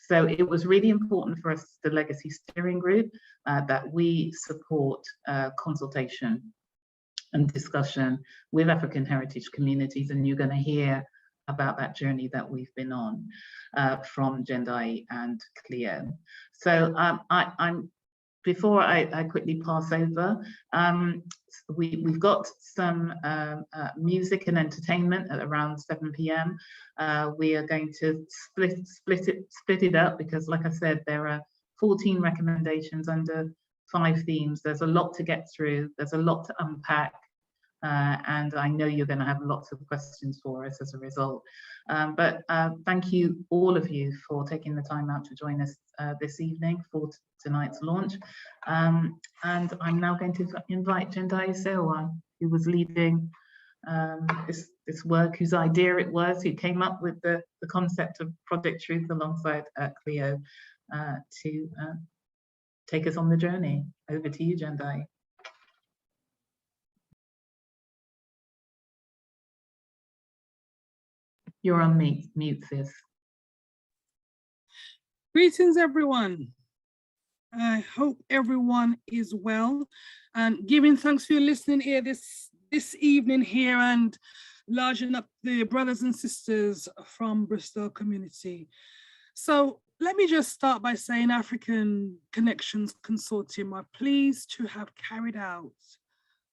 So it was really important for us, the Legacy Steering Group, that we support consultation and discussion with African heritage communities, and you're going to hear about that journey that we've been on from Jendai and Cleo. So I'm before I quickly pass over, we've got some music and entertainment at around 7 p.m. We are going to split it up because, like I said, there are 14 recommendations under 5 themes. There's a lot to get through. There's a lot to unpack. And I know you're going to have lots of questions for us as a result. But thank you, all of you, for taking the time out to join us this evening for tonight's launch. And I'm now going to invite Jendai Sewa, who was leading this work, whose idea it was, who came up with the concept of Project Truth alongside Cleo, to take us on the journey. Over to you, Jendai. You're on mute, sis. Greetings, everyone. I hope everyone is well, and giving thanks for your listening here this evening here, and larging up the brothers and sisters from Bristol community. So let me just start by saying African Connections Consortium are pleased to have carried out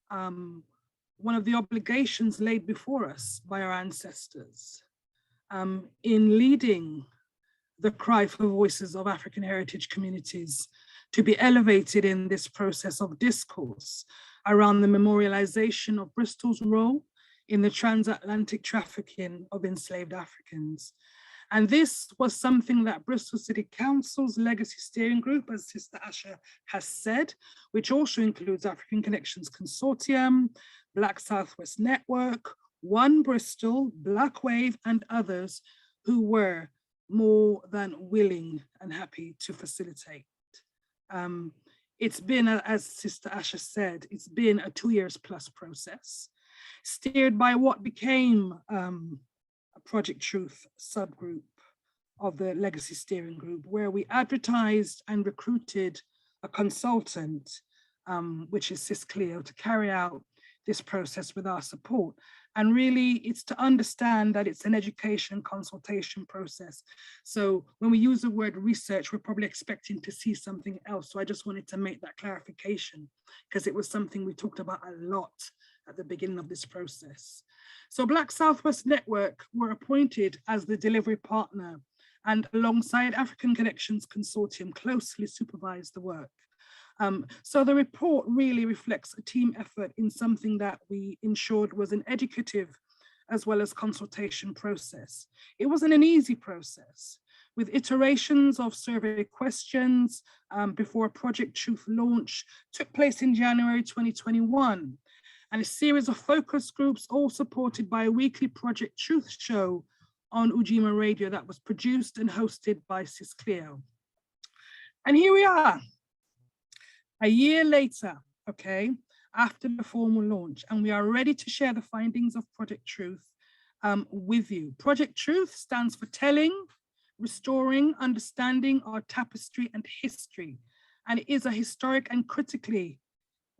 one of the obligations laid before us by our ancestors in leading the cry for voices of African heritage communities to be elevated in this process of discourse around the memorialization of Bristol's role in the transatlantic trafficking of enslaved Africans. And this was something that Bristol City Council's Legacy Steering Group, as Sister Asha has said, which also includes African Connections Consortium, Black Southwest Network, One Bristol, Black Wave, and others who were more than willing and happy to facilitate. It's been, as Sister Asha said, it's been a 2 years plus process, steered by what became a Project Truth subgroup of the Legacy Steering Group, where we advertised and recruited a consultant, which is Sis Cleo, to carry out this process with our support. And really, it's to understand that it's an education and consultation process. So when we use the word research, we're probably expecting to see something else. So I just wanted to make that clarification, because it was something we talked about a lot at the beginning of this process. So Black Southwest Network were appointed as the delivery partner, and alongside African Connections Consortium closely supervised the work. So the report really reflects a team effort in something that we ensured was an educative as well as consultation process. It wasn't an easy process, with iterations of survey questions before Project Truth launch took place in January 2021, and a series of focus groups, all supported by a weekly Project Truth show on Ujima Radio that was produced and hosted by Sis Cleo. And here we are, a year later, okay, after the formal launch, and we are ready to share the findings of Project Truth with you. Project Truth stands for Telling, Restoring, Understanding Our Tapestry and History, and it is a historic and critically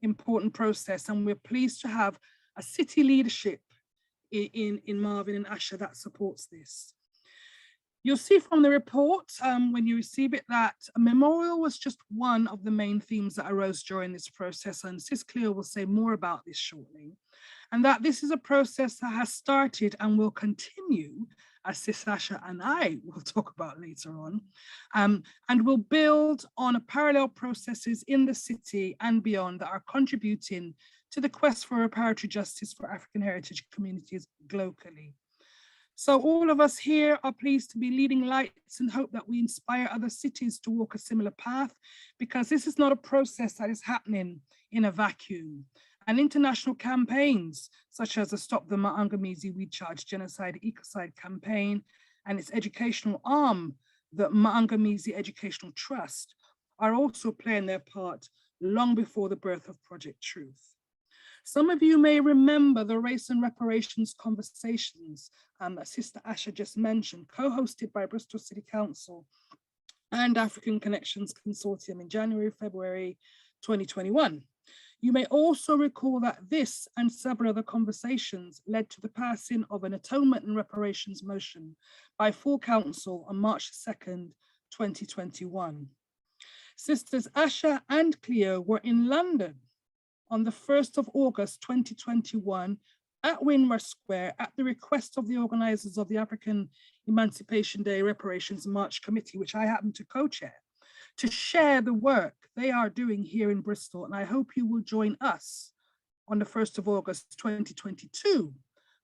important process, and we're pleased to have a city leadership in Marvin and Asha that supports this. You'll see from the report when you receive it that a memorial was just one of the main themes that arose during this process, and Sis Cleo will say more about this shortly, and that this is a process that has started and will continue, as Sis Asha and I will talk about later on, and will build on parallel processes in the city and beyond that are contributing to the quest for reparatory justice for African heritage communities globally. So all of us here are pleased to be leading lights and hope that we inspire other cities to walk a similar path, because this is not a process that is happening in a vacuum. And international campaigns, such as the Stop the Maangamizi We Charge Genocide Ecocide campaign and its educational arm, the Maangamizi Educational Trust, are also playing their part long before the birth of Project Truth. Some of you may remember the race and reparations conversations that Sister Asha just mentioned, co-hosted by Bristol City Council and African Connections Consortium in January, February 2021. You may also recall that this and several other conversations led to the passing of an atonement and reparations motion by full council on March 2nd, 2021. Sisters Asha and Cleo were in London on the 1st of August 2021 at Windrush Square at the request of the organizers of the African Emancipation Day Reparations March Committee, which I happen to co-chair, to share the work they are doing here in Bristol. And I hope you will join us on the 1st of August 2022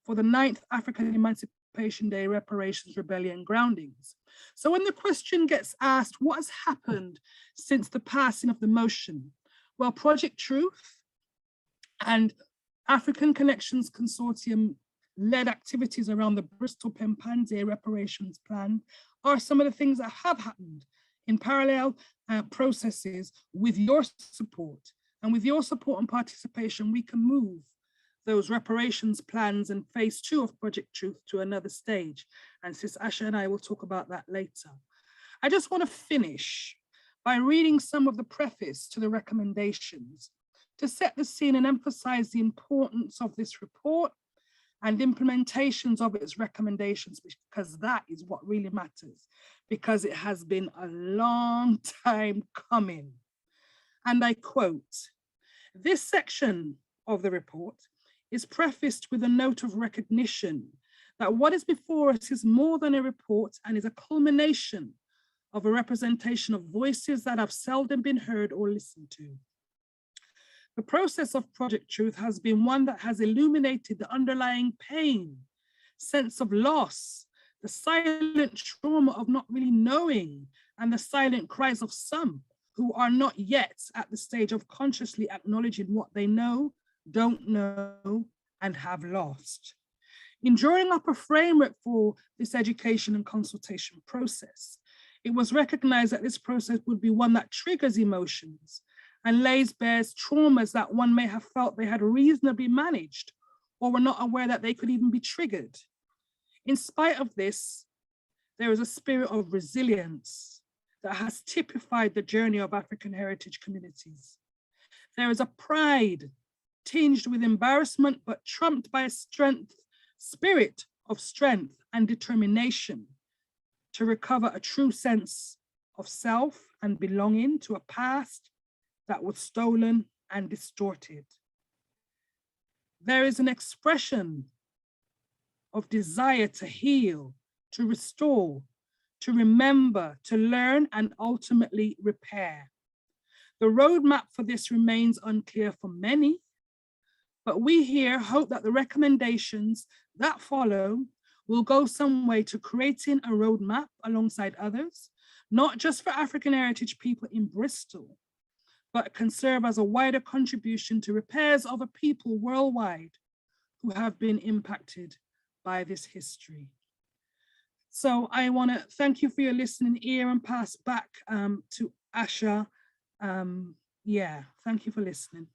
for the 9th African Emancipation Day Reparations Rebellion Groundings. So when the question gets asked, what has happened since the passing of the motion? Well, Project Truth and African Connections Consortium led activities around the Bristol Pempanzé reparations plan are some of the things that have happened in parallel processes with your support. And with your support and participation, we can move those reparations plans and phase 2 of Project Truth to another stage. And Sis Asha and I will talk about that later. I just want to finish by reading some of the preface to the recommendations to set the scene and emphasize the importance of this report and implementations of its recommendations, because that is what really matters, because it has been a long time coming. And I quote, "This section of the report is prefaced with a note of recognition that what is before us is more than a report and is a culmination of a representation of voices that have seldom been heard or listened to. The process of Project Truth has been one that has illuminated the underlying pain, sense of loss, the silent trauma of not really knowing, and the silent cries of some who are not yet at the stage of consciously acknowledging what they know, don't know, and have lost. In drawing up a framework for this education and consultation process, it was recognized that this process would be one that triggers emotions and lays bare traumas that one may have felt they had reasonably managed or were not aware that they could even be triggered. In spite of this, there is a spirit of resilience that has typified the journey of African heritage communities. There is a pride tinged with embarrassment, but trumped by a spirit of strength and determination to recover a true sense of self and belonging to a past that was stolen and distorted. There is an expression of desire to heal, to restore, to remember, to learn, and ultimately repair. The roadmap for this remains unclear for many, but we here hope that the recommendations that follow will go some way to creating a roadmap alongside others, not just for African heritage people in Bristol, but can serve as a wider contribution to repairs of a people worldwide who have been impacted by this history. So I want to thank you for your listening ear and pass back to Asha. Thank you for listening.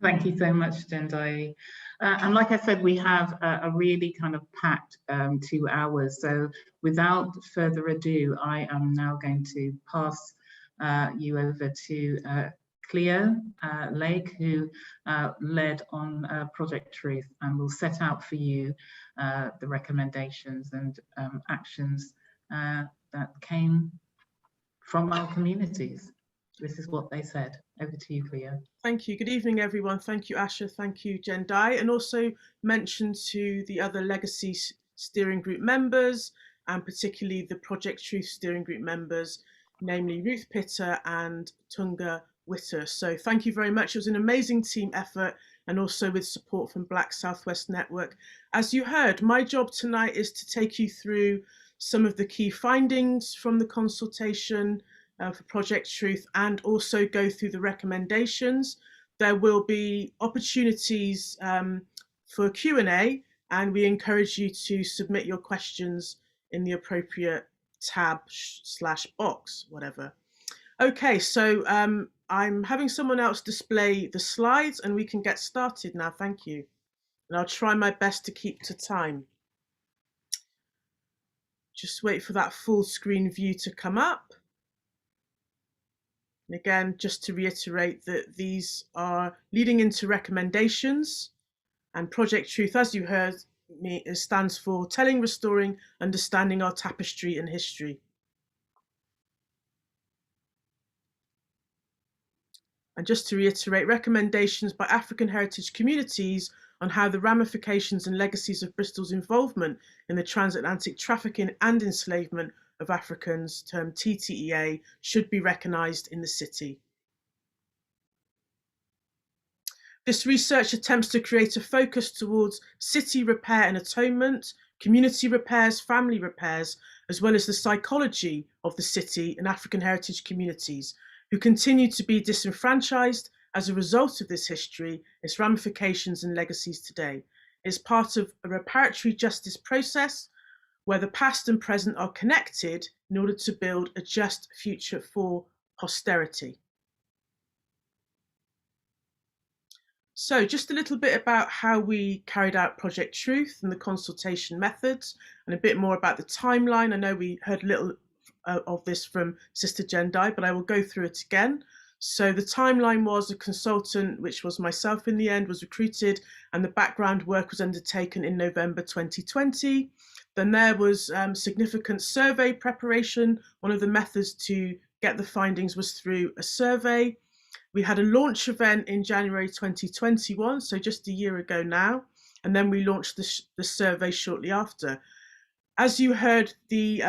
Thank you so much, Jendai. And like I said, we have a really kind of packed 2 hours. So without further ado, I am now going to pass you over to Cleo Lake, who led on Project Truth, and will set out for you the recommendations and actions that came from our communities. This is what they said. Over to you, Cleo. Thank you. Good evening, everyone. Thank you, Asha. Thank you, Jendai. And also mention to the other Legacy Steering Group members, and particularly the Project Truth Steering Group members, namely Ruth Pitter and Tunga Witter. So thank you very much. It was an amazing team effort, and also with support from Black Southwest Network. As you heard, my job tonight is to take you through some of the key findings from the consultation for Project Truth, and also go through the recommendations. There will be opportunities for Q&A, and we encourage you to submit your questions in the appropriate tab / box, whatever. Okay, so I'm having someone else display the slides and we can get started now. Thank you. And I'll try my best to keep to time. Just wait for that full screen view to come up. And again, just to reiterate that these are leading into recommendations, and Project Truth, as you heard me, stands for Telling, Restoring, Understanding Our Tapestry and History. And just to reiterate, recommendations by African heritage communities on how the ramifications and legacies of Bristol's involvement in the transatlantic trafficking and enslavement of Africans, termed TTEA, should be recognised in the city. This research attempts to create a focus towards city repair and atonement, community repairs, family repairs, as well as the psychology of the city and African heritage communities, who continue to be disenfranchised as a result of this history, its ramifications and legacies today. It's part of a reparatory justice process where the past and present are connected in order to build a just future for posterity. So just a little bit about how we carried out Project Truth and the consultation methods, and a bit more about the timeline. I know we heard a little of this from Sister Jendai, but I will go through it again. So the timeline was a consultant, which was myself in the end, was recruited, and the background work was undertaken in November 2020. Then there was significant survey preparation. One of the methods to get the findings was through a survey. We had a launch event in January 2021, so just a year ago now, and then we launched the survey shortly after. As you heard, the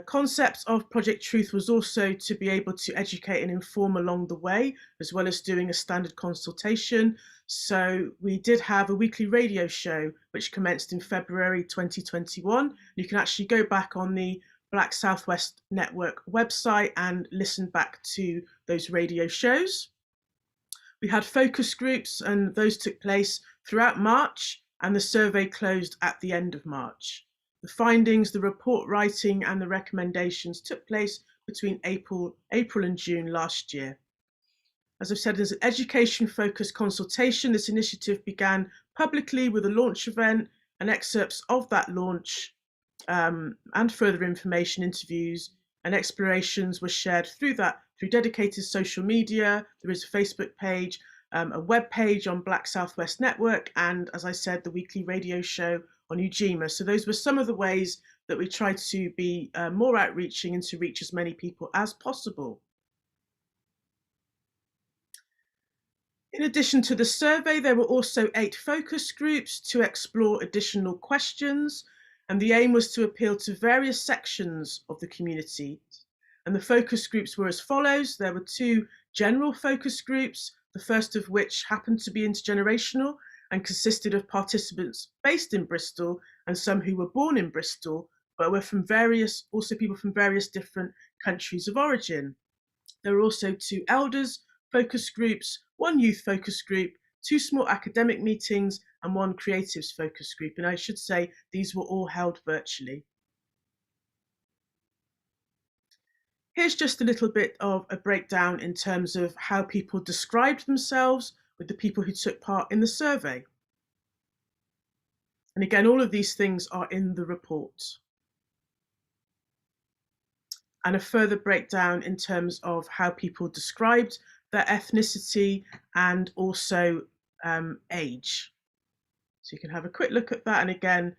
concept of Project Truth was also to be able to educate and inform along the way, as well as doing a standard consultation. So we did have a weekly radio show, which commenced in February 2021. You can actually go back on the Black Southwest Network website and listen back to those radio shows. We had focus groups, and those took place throughout March, and the survey closed at the end of March. The findings, the report writing, and the recommendations took place between April and June last year. As I've said, as an education-focused consultation, this initiative began publicly with a launch event, and excerpts of that launch and further information, interviews, and explorations were shared through dedicated social media. There is a Facebook page, a web page on Black Southwest Network, and as I said, the weekly radio show on Ujima. So those were some of the ways that we tried to be more outreaching and to reach as many people as possible. In addition to the survey, there were also 8 focus groups to explore additional questions, and the aim was to appeal to various sections of the community. And the focus groups were as follows. There were 2 general focus groups, the first of which happened to be intergenerational and consisted of participants based in Bristol and some who were born in Bristol, but were also people from various different countries of origin. There were also 2 elders focus groups, 1 youth focus group, 2 small academic meetings, and 1 creatives focus group. And I should say these were all held virtually. Here's just a little bit of a breakdown in terms of how people described themselves with the people who took part in the survey. And again, all of these things are in the report. And a further breakdown in terms of how people described their ethnicity and also age. So you can have a quick look at that. And again,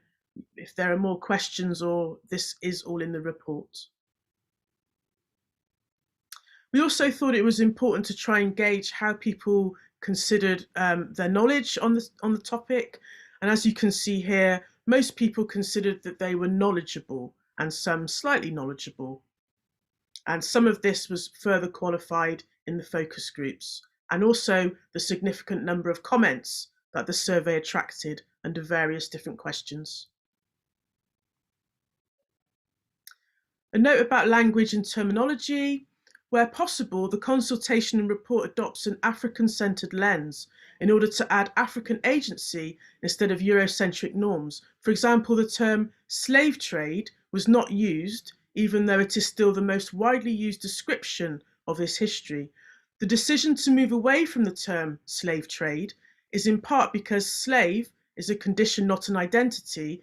if there are more questions, or this is all in the report. We also thought it was important to try and gauge how people considered their knowledge on the topic. And as you can see here, most people considered that they were knowledgeable, and some slightly knowledgeable. And some of this was further qualified in the focus groups, and also the significant number of comments that the survey attracted under various different questions. A note about language and terminology. Where possible, the consultation and report adopts an African-centered lens in order to add African agency instead of Eurocentric norms. For example, the term slave trade was not used, even though it is still the most widely used description of this history. The decision to move away from the term slave trade is in part because slave is a condition, not an identity,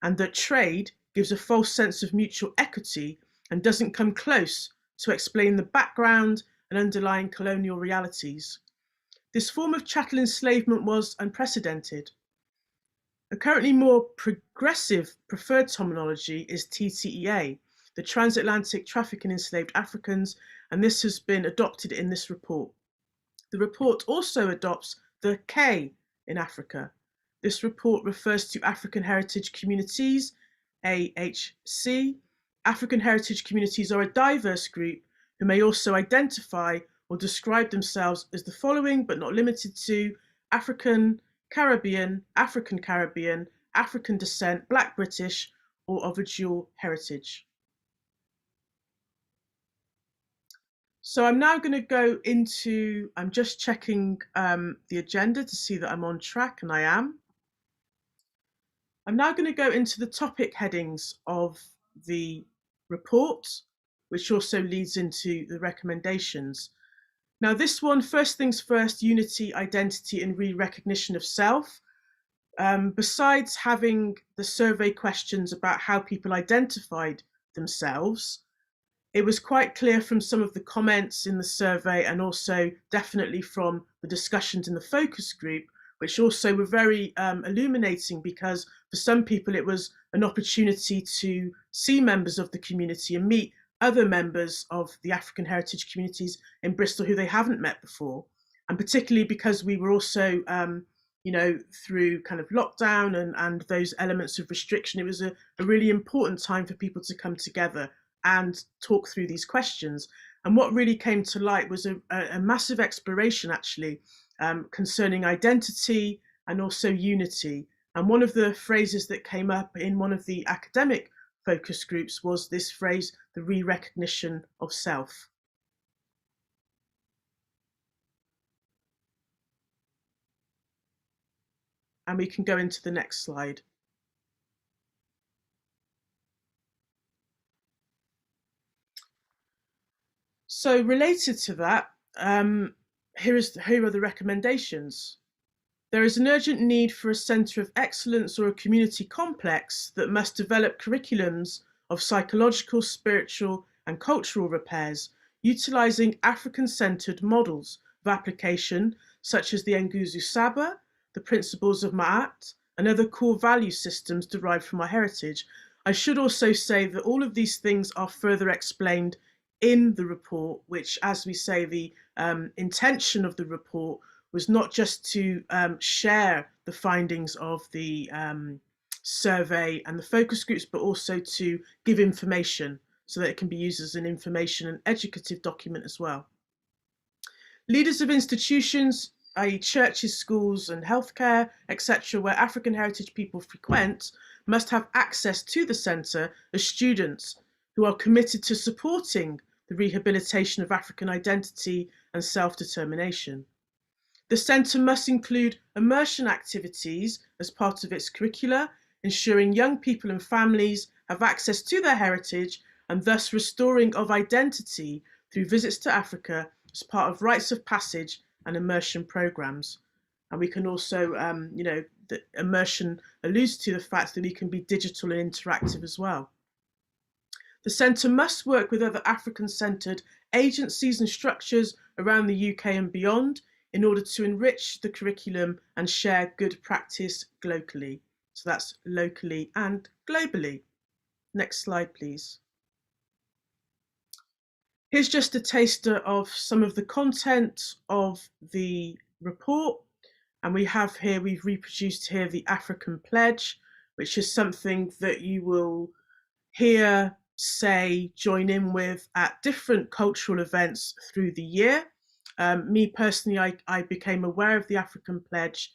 and that trade gives a false sense of mutual equity and doesn't come close to explain the background and underlying colonial realities. This form of chattel enslavement was unprecedented. A currently more progressive preferred terminology is TTEA, the Transatlantic Traffic in Enslaved Africans, and this has been adopted in this report. The report also adopts the K in Africa. This report refers to African heritage communities, AHC. African heritage communities are a diverse group who may also identify or describe themselves as the following, but not limited to: African, Caribbean, African Caribbean, African descent, Black British, or of a dual heritage. So I'm now going to go into, I'm just checking the agenda to see that I'm on track, and I am. I'm now going to go into the topic headings of the report, which also leads into the recommendations. Now this one, first things first, unity, identity, and re-recognition of self. Besides having the survey questions about how people identified themselves, it was quite clear from some of the comments in the survey, and also definitely from the discussions in the focus group, which also were very illuminating, because for some people it was an opportunity to see members of the community and meet other members of the African heritage communities in Bristol who they haven't met before. And particularly because we were also, through kind of lockdown and those elements of restriction, it was a really important time for people to come together and talk through these questions. And what really came to light was a massive exploration, actually, concerning identity and also unity. And one of the phrases that came up in one of the academic focus groups was this phrase, the re-recognition of self. And we can go into the next slide. So related to that, here are the recommendations. There is an urgent need for a centre of excellence or a community complex that must develop curriculums of psychological, spiritual, and cultural repairs, utilising African-centred models of application, such as the Nguzo Saba, the principles of Ma'at, and other core value systems derived from our heritage. I should also say that all of these things are further explained in the report, which, as we say, the intention of the report was not just to share the findings of the survey and the focus groups, but also to give information so that it can be used as an information and educative document as well. Leaders of institutions, i.e. churches, schools and healthcare, etc., where African heritage people frequent, must have access to the centre as students who are committed to supporting the rehabilitation of African identity and self-determination. The centre must include immersion activities as part of its curricula, ensuring young people and families have access to their heritage and thus restoring of identity through visits to Africa as part of rites of passage and immersion programmes. And we can also, the immersion alludes to the fact that we can be digital and interactive as well. The centre must work with other African-centred agencies and structures around the UK and beyond in order to enrich the curriculum and share good practice globally. So that's locally and globally. Next slide, please. Here's just a taster of some of the content of the report. And we have here, we've reproduced here the African Pledge, which is something that you will hear, say, join in with at different cultural events through the year. Me personally, I became aware of the African Pledge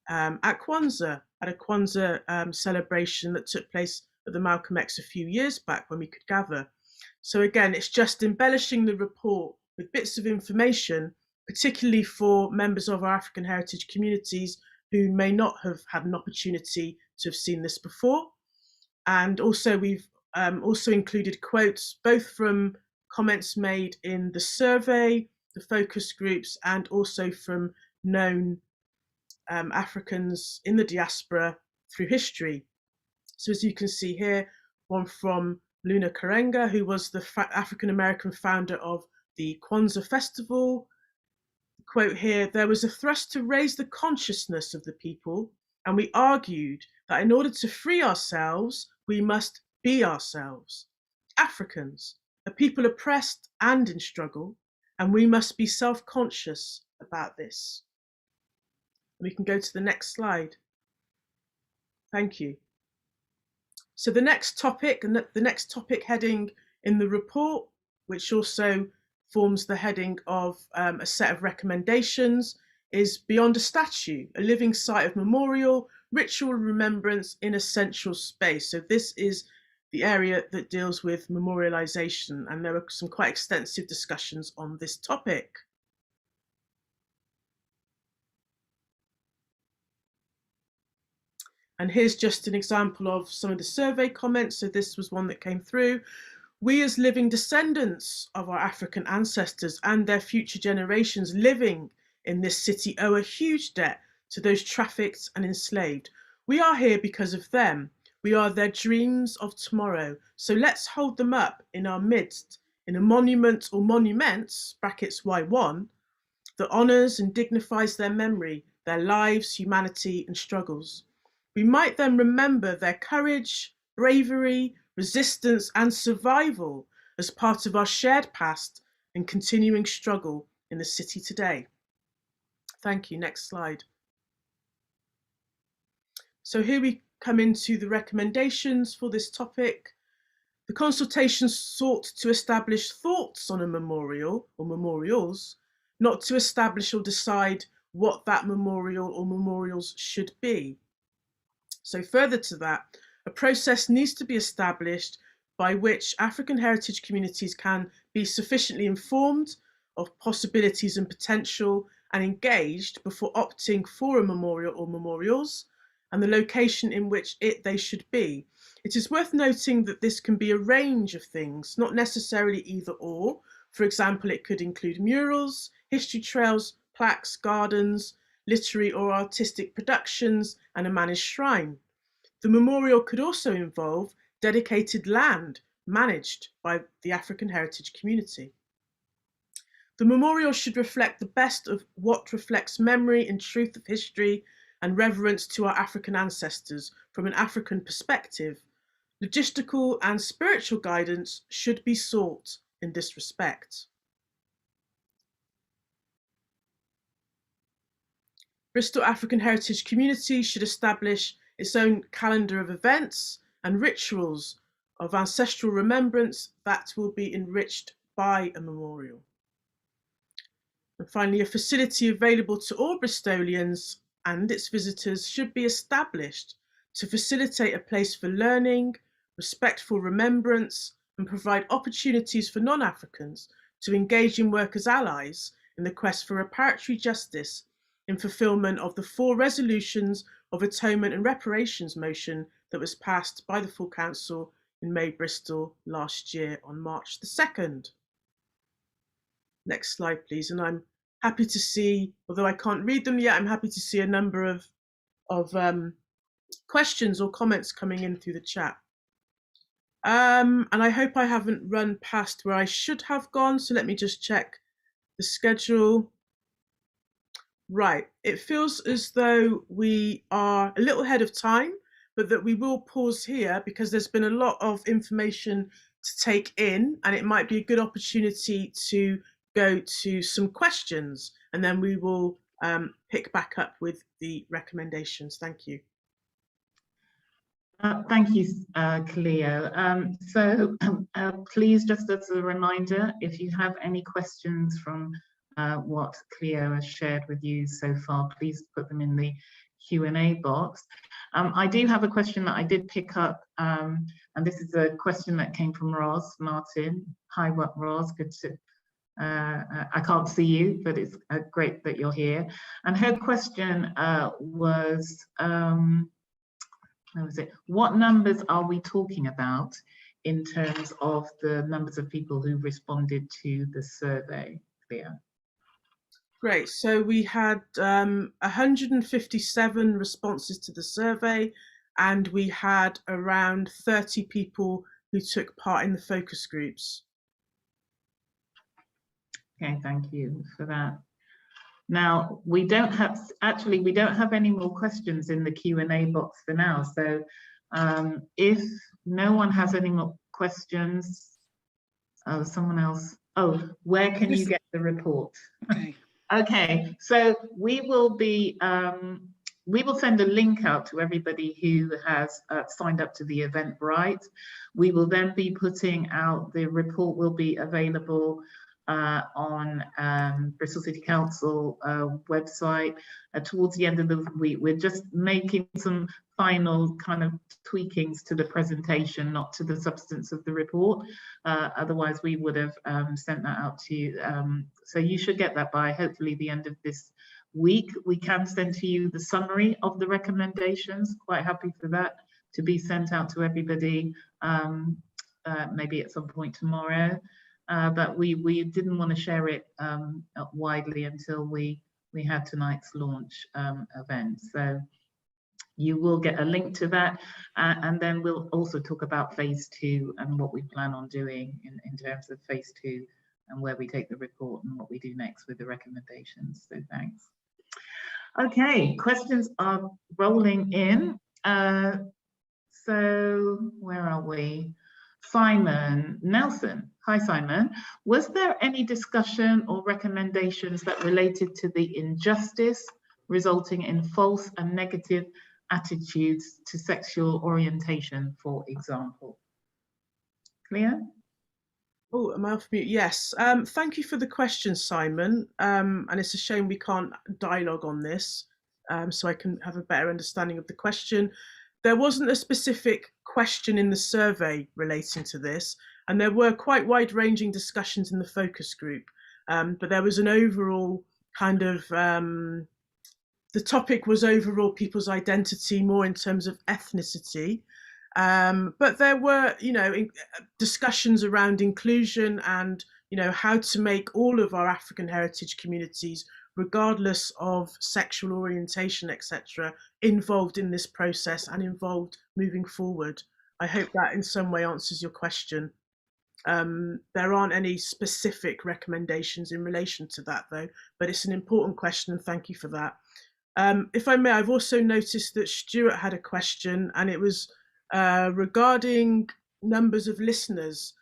at Kwanzaa, at a Kwanzaa celebration that took place at the Malcolm X a few years back when we could gather. So again, it's just embellishing the report with bits of information, particularly for members of our African heritage communities who may not have had an opportunity to have seen this before. And also we've also included quotes both from comments made in the survey, the focus groups, and also from known Africans in the diaspora through history. So as you can see here, one from Luna Karenga, who was the African-American founder of the Kwanzaa Festival. Quote here, "There was a thrust to raise the consciousness of the people, and we argued that in order to free ourselves, we must be ourselves. Africans, a people oppressed and in struggle, and we must be self-conscious about this." We can go to the next slide. Thank you. So the next topic, and the next topic heading in the report, which also forms the heading of a set of recommendations, is Beyond a Statue, a living site of memorial, ritual remembrance in a central space. So this is the area that deals with memorialization, and there were some quite extensive discussions on this topic. And here's just an example of some of the survey comments. So this was one that came through. "We as living descendants of our African ancestors and their future generations living in this city owe a huge debt to those trafficked and enslaved. We are here because of them. We are their dreams of tomorrow. So let's hold them up in our midst in a monument or monuments, brackets Y1, that honours and dignifies their memory, their lives, humanity and struggles. We might then remember their courage, bravery, resistance and survival as part of our shared past and continuing struggle in the city today." Thank you. Next slide. So here we come into the recommendations for this topic. The consultation sought to establish thoughts on a memorial or memorials, not to establish or decide what that memorial or memorials should be. So further to that, a process needs to be established by which African heritage communities can be sufficiently informed of possibilities and potential and engaged before opting for a memorial or memorials and the location in which they should be. It is worth noting that this can be a range of things, not necessarily either or. For example, it could include murals, history trails, plaques, gardens, literary or artistic productions, and a managed shrine. The memorial could also involve dedicated land managed by the African heritage community. The memorial should reflect the best of what reflects memory and truth of history and reverence to our African ancestors from an African perspective. Logistical and spiritual guidance should be sought in this respect. Bristol African Heritage Community should establish its own calendar of events and rituals of ancestral remembrance that will be enriched by a memorial. And finally, a facility available to all Bristolians and its visitors should be established to facilitate a place for learning, respectful remembrance, and provide opportunities for non-Africans to engage in work as allies in the quest for reparatory justice in fulfilment of the 4 resolutions of atonement and reparations motion that was passed by the full council in May Bristol last year on March the 2nd. Next slide, please. And I'm happy to see, although I can't read them yet, I'm happy to see a number of questions or comments coming in through the chat. And I hope I haven't run past where I should have gone. So let me just check the schedule. Right, it feels as though we are a little ahead of time, but that we will pause here because there's been a lot of information to take in, and it might be a good opportunity to go to some questions, and then we will pick back up with the recommendations. Thank you. Thank you, Cleo. Please, just as a reminder, if you have any questions from what Cleo has shared with you so far, please put them in the Q&A box. I do have a question that I did pick up, and this is a question that came from Roz Martin. Hi, Roz, good to, I can't see you, but it's great that you're here. And her question was, what numbers are we talking about in terms of the numbers of people who responded to the survey, Cleo? Great, so we had 157 responses to the survey, and we had around 30 people who took part in the focus groups. Okay, thank you for that. Now, we don't have any more questions in the Q&A box for now. So if no one has any more questions, someone else, where can you get the report? Okay. Okay, so we will send a link out to everybody who has signed up to the Eventbrite. We will then be putting out, the report will be available on Bristol City Council website towards the end of the week. We're just making some final kind of tweakings to the presentation, not to the substance of the report. Otherwise, we would have sent that out to you. So you should get that by hopefully the end of this week. We can send to you the summary of the recommendations. Quite happy for that to be sent out to everybody, maybe at some point tomorrow. But we didn't want to share it widely until we had tonight's launch event. So you will get a link to that, and then we'll also talk about phase 2 and what we plan on doing in terms of phase 2 and where we take the report and what we do next with the recommendations. So thanks. Okay, questions are rolling in. So where are we? Simon Nelson. Hi, Simon. Was there any discussion or recommendations that related to the injustice resulting in false and negative attitudes to sexual orientation, for example? Clear? Oh, am I off mute? Yes. Thank you for the question, Simon. And it's a shame we can't dialogue on this, so I can have a better understanding of the question. There wasn't a specific question in the survey relating to this, and there were quite wide-ranging discussions in the focus group. But there was an overall kind of, the topic was overall people's identity, more in terms of ethnicity. But there were, discussions around inclusion and, how to make all of our African heritage communities, regardless of sexual orientation, etc., involved in this process and involved moving forward. I hope that in some way answers your question. There aren't any specific recommendations in relation to that, though, but it's an important question, and thank you for that. If I may, I've also noticed that Stuart had a question, and it was regarding numbers of listeners.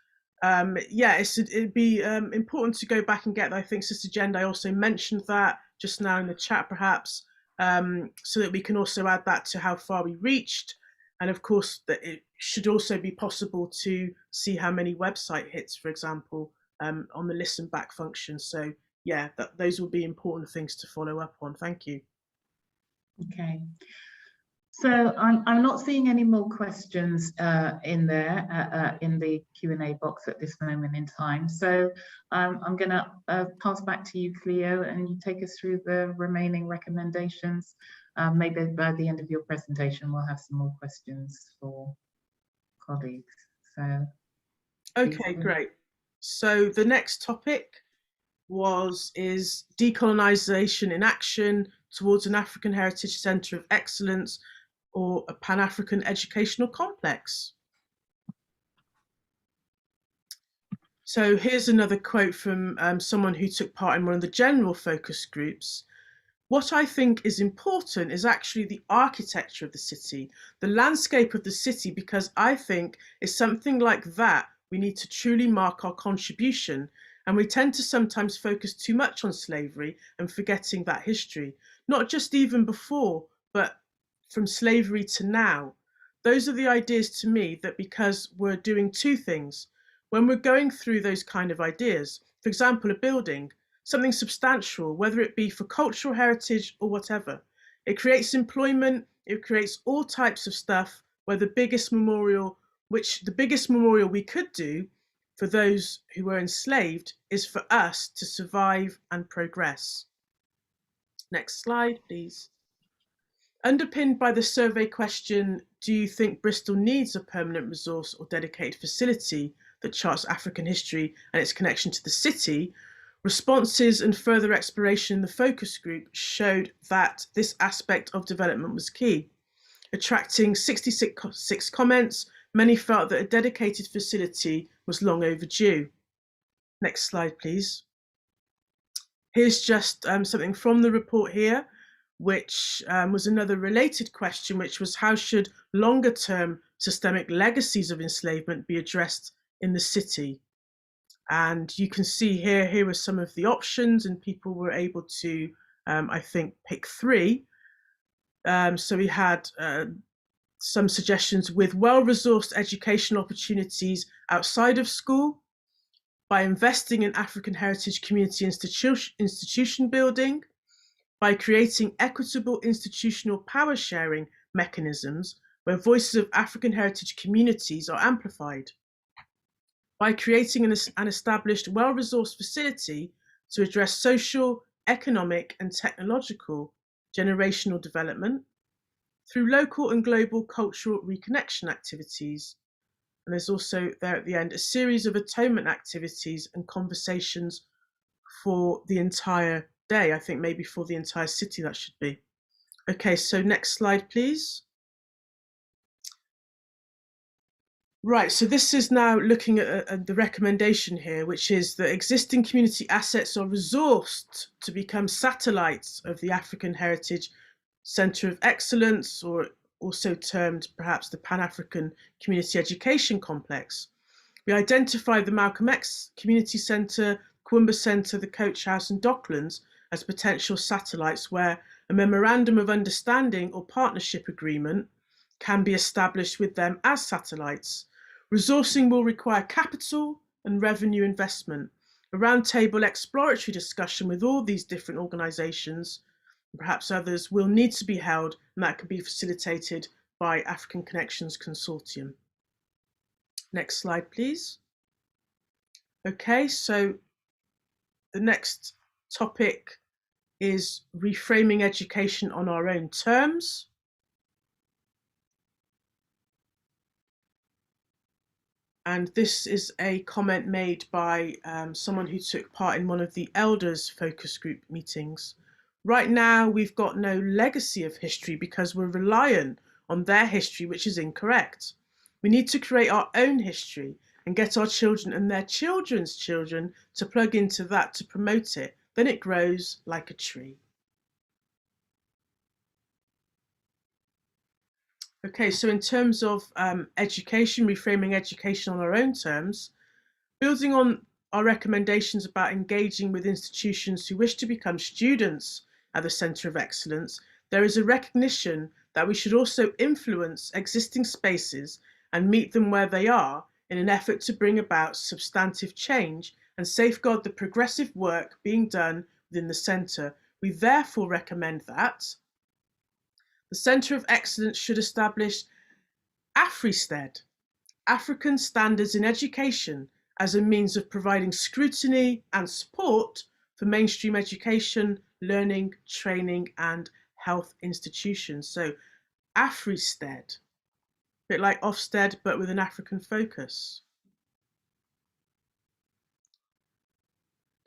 It'd be important to go back and get that. I think Sister Jendai also mentioned that just now in the chat, perhaps, so that we can also add that to how far we reached. And of course, that it should also be possible to see how many website hits, for example, on the listen back function. So yeah, those will be important things to follow up on. Thank you. Okay. So I'm not seeing any more questions in there in the Q&A box at this moment in time. So I'm going to pass back to you, Cleo, and you take us through the remaining recommendations. Maybe by the end of your presentation, we'll have some more questions for colleagues. So okay, great. So the next topic is decolonization in action towards an African Heritage Centre of Excellence, or a Pan-African educational complex. So here's another quote from someone who took part in one of the general focus groups. What I think is important is actually the architecture of the city, the landscape of the city, because I think it's something like that we need to truly mark our contribution. And we tend to sometimes focus too much on slavery and forgetting that history, not just even before, but from slavery to now. Those are the ideas to me, that because we're doing two things, when we're going through those kind of ideas, for example, a building, something substantial, whether it be for cultural heritage or whatever, it creates employment, it creates all types of stuff, where the biggest memorial we could do for those who were enslaved is for us to survive and progress. Next slide, please. Underpinned by the survey question, do you think Bristol needs a permanent resource or dedicated facility that charts African history and its connection to the city? Responses and further exploration in the focus group showed that this aspect of development was key. Attracting 66 comments, many felt that a dedicated facility was long overdue. Next slide, please. Here's just something from the report here, which was another related question, which was how should longer term systemic legacies of enslavement be addressed in the city? And you can see here were some of the options, and people were able to, I think, pick 3. So we had some suggestions with well-resourced educational opportunities outside of school, by investing in African heritage community institution building, by creating equitable institutional power sharing mechanisms where voices of African heritage communities are amplified, by creating an established well-resourced facility to address social, economic and technological generational development, through local and global cultural reconnection activities. And there's also there at the end a series of atonement activities and conversations for the entire day. I think maybe for the entire city that should be. Okay, so next slide, please. Right, so this is now looking at the recommendation here, which is that existing community assets are resourced to become satellites of the African Heritage Centre of Excellence, or also termed perhaps the Pan-African Community Education Complex. We identified the Malcolm X Community Centre, Kwumba Centre, the Coach House and Docklands as potential satellites where a memorandum of understanding or partnership agreement can be established with them as satellites. Resourcing will require capital and revenue investment. A roundtable exploratory discussion with all these different organisations, and perhaps others, will need to be held, and that can be facilitated by African Connections Consortium. Next slide, please. Okay, so the next topic is reframing education on our own terms. And this is a comment made by someone who took part in one of the elders focus group meetings. Right now, we've got no legacy of history because we're reliant on their history, which is incorrect. We need to create our own history and get our children and their children's children to plug into that to promote it. Then it grows like a tree. Okay, so in terms of education, reframing education on our own terms, building on our recommendations about engaging with institutions who wish to become students at the Centre of Excellence, there is a recognition that we should also influence existing spaces and meet them where they are in an effort to bring about substantive change and safeguard the progressive work being done within the Centre. We therefore recommend that the Centre of Excellence should establish AfriSTED, African Standards in Education, as a means of providing scrutiny and support for mainstream education, learning, training and health institutions. So AfriSTED, a bit like Ofsted, but with an African focus.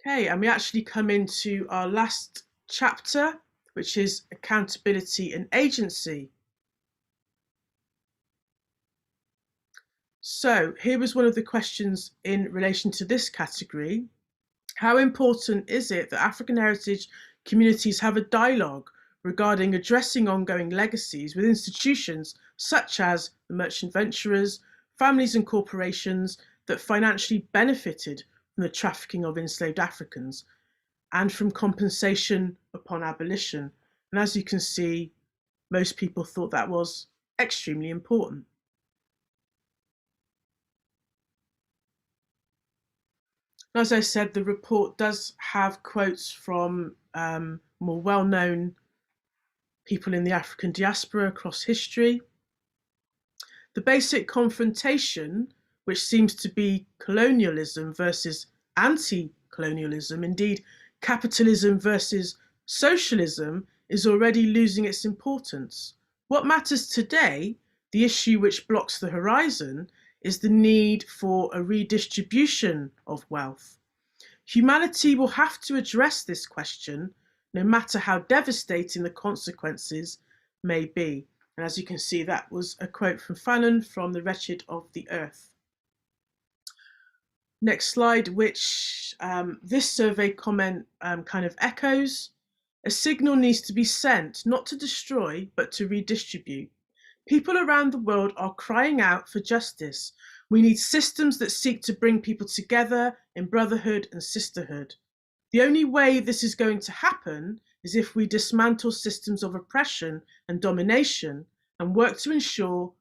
Okay, and we actually come into our last chapter, which is accountability and agency. So here was one of the questions in relation to this category. How important is it that African heritage communities have a dialogue regarding addressing ongoing legacies with institutions such as the merchant venturers, families and corporations that financially benefited from the trafficking of enslaved Africans and from compensation upon abolition? And as you can see, most people thought that was extremely important. As I said, the report does have quotes from more well-known people in the African diaspora across history. The basic confrontation, which seems to be colonialism versus anti-colonialism, indeed capitalism versus socialism, is already losing its importance. What matters today, the issue which blocks the horizon, is the need for a redistribution of wealth. Humanity will have to address this question, no matter how devastating the consequences may be. And as you can see, that was a quote from Fanon from The Wretched of the Earth. Next slide, which this survey comment kind of echoes. A signal needs to be sent, not to destroy, but to redistribute. People around the world are crying out for justice. We need systems that seek to bring people together in brotherhood and sisterhood. The only way this is going to happen is if we dismantle systems of oppression and domination and work to ensure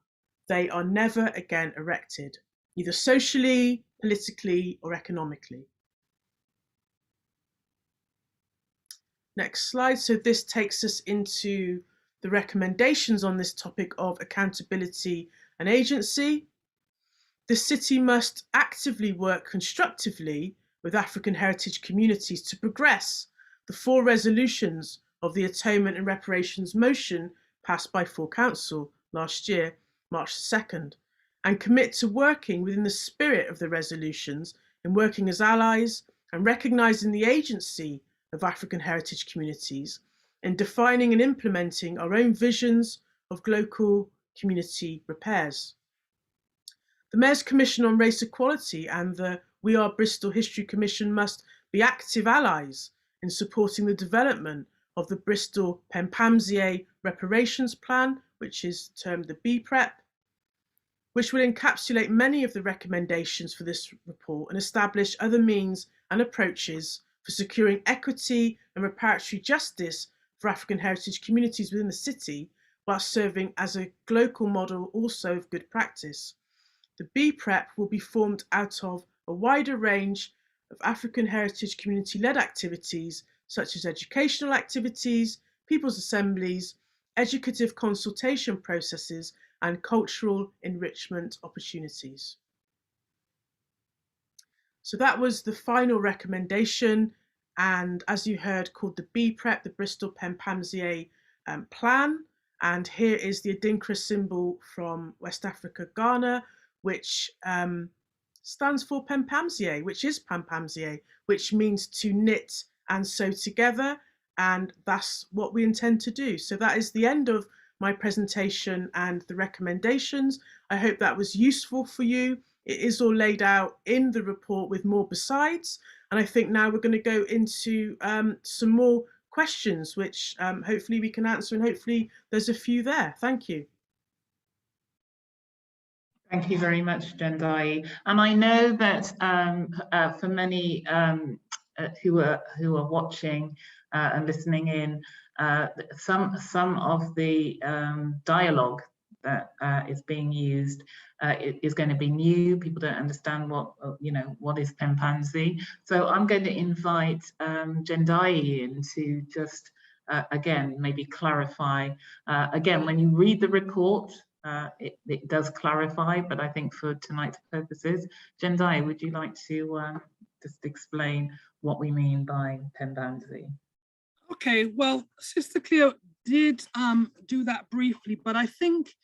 they are never again erected, either socially, politically, or economically. Next slide. So this takes us into the recommendations on this topic of accountability and agency. The city must actively work constructively with African heritage communities to progress the 4 resolutions of the Atonement and Reparations motion passed by full council last year, March 2nd, and commit to working within the spirit of the resolutions and working as allies and recognising the agency of African heritage communities in defining and implementing our own visions of local community repairs. The Mayor's Commission on Race Equality and the We Are Bristol History Commission must be active allies in supporting the development of the Bristol Pempamsier Reparations Plan, which is termed the BPREP, which will encapsulate many of the recommendations for this report and establish other means and approaches for securing equity and reparatory justice for African heritage communities within the city, while serving as a local model also of good practice. The BPREP will be formed out of a wider range of African heritage community-led activities, such as educational activities, people's assemblies, educative consultation processes, and cultural enrichment opportunities. So that was the final recommendation, and as you heard, called the BPREP, the Bristol Pempamsier Plan. And here is the Adinkra symbol from West Africa, Ghana, which stands for Pempamsier, which is Pempamsier, which means to knit and sew together, and that's what we intend to do. So that is the end of my presentation and the recommendations. I hope that was useful for you. It is all laid out in the report with more besides, and I think now we're going to go into some more questions, which hopefully we can answer, and hopefully there's a few there. Thank you. Thank you very much, Jendai. And I know that for many who are watching and listening in, some of the dialogue that is being used is going to be new. People don't understand what is Pempamsier. So I'm going to invite Jendai in to just again maybe clarify. Again, when you read the report, it does clarify, but I think for tonight's purposes, Jendai, would you like to just explain what we mean by Pempamsier? Okay, well, Sister Cleo did do that briefly, but I think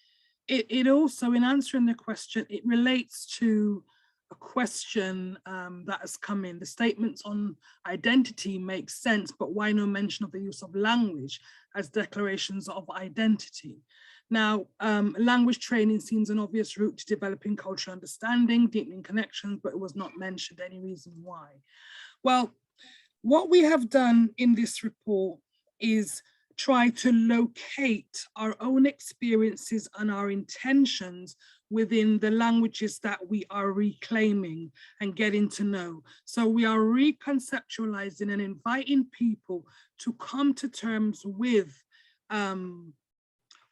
it also, in answering the question, it relates to a question that has come in. The statements on identity make sense, but why no mention of the use of language as declarations of identity? Now, language training seems an obvious route to developing cultural understanding, deepening connections, but it was not mentioned. Any reason why? Well, what we have done in this report is try to locate our own experiences and our intentions within the languages that we are reclaiming and getting to know. So we are reconceptualizing and inviting people to come to terms with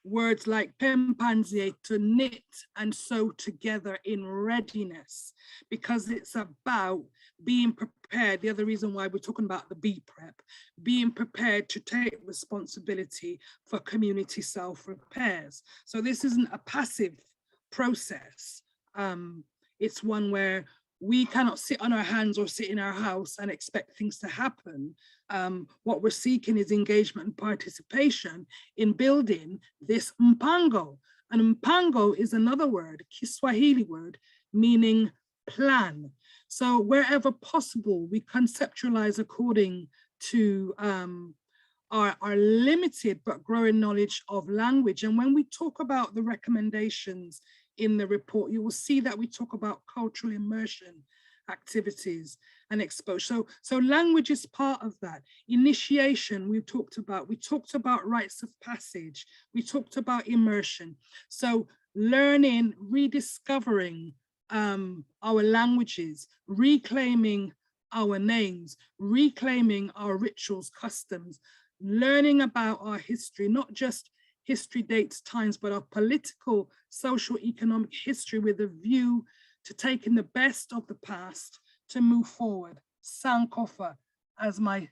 words like Pempamsier, to knit and sew together in readiness, because it's about being prepared. The other reason why we're talking about the BPREP, being prepared to take responsibility for community self-repairs. So this isn't a passive process. It's one where we cannot sit on our hands or sit in our house and expect things to happen. What we're seeking is engagement and participation in building this mpango. And mpango is another word, Kiswahili word, meaning plan. So wherever possible, we conceptualize according to our limited but growing knowledge of language. And when we talk about the recommendations in the report, you will see that we talk about cultural immersion activities and exposure. So language is part of that. Initiation, we talked about rites of passage, we talked about immersion. So learning, rediscovering our languages, reclaiming our names, reclaiming our rituals, customs, learning about our history, not just history, dates, times, but our political, social, economic history with a view to taking the best of the past to move forward. Sankofa, as my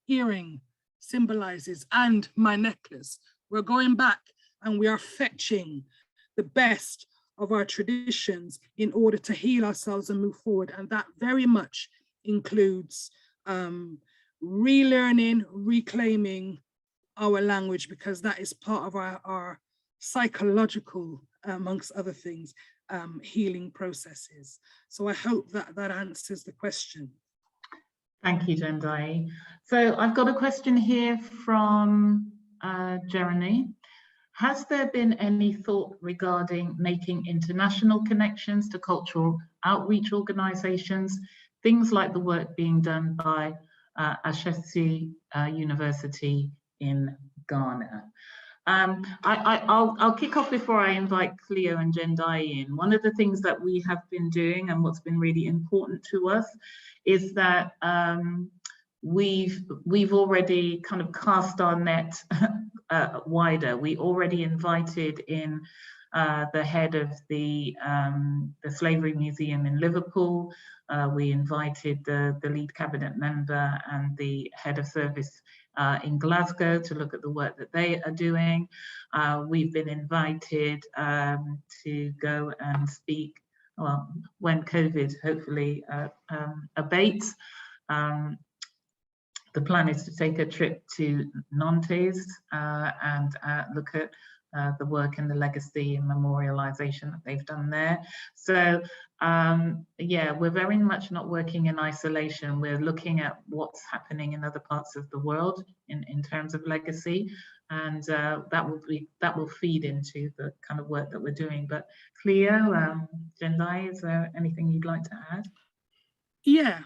earring symbolizes, and my necklace. We're going back and we are fetching the best of our traditions in order to heal ourselves and move forward. And that very much includes relearning, reclaiming our language, because that is part of our psychological, amongst other things, healing processes. So I hope that answers the question. Thank you, Jendai. So I've got a question here from Jeremy. Has there been any thought regarding making international connections to cultural outreach organizations, things like the work being done by Ashesi University in Ghana? I'll kick off before I invite Cleo and Jendai in. One of the things that we have been doing and what's been really important to us is that we've already kind of cast our net wider. We already invited in the head of the Slavery Museum in Liverpool. We invited the lead cabinet member and the head of service in Glasgow to look at the work that they are doing. We've been invited to go and speak, well, when COVID hopefully abates. The plan is to take a trip to Nantes and look at the work and the legacy and memorialization that they've done there. So yeah, we're very much not working in isolation. We're looking at what's happening in other parts of the world in terms of legacy, and that will feed into the kind of work that we're doing. But Cleo, Jendai, is there anything you'd like to add? Yeah.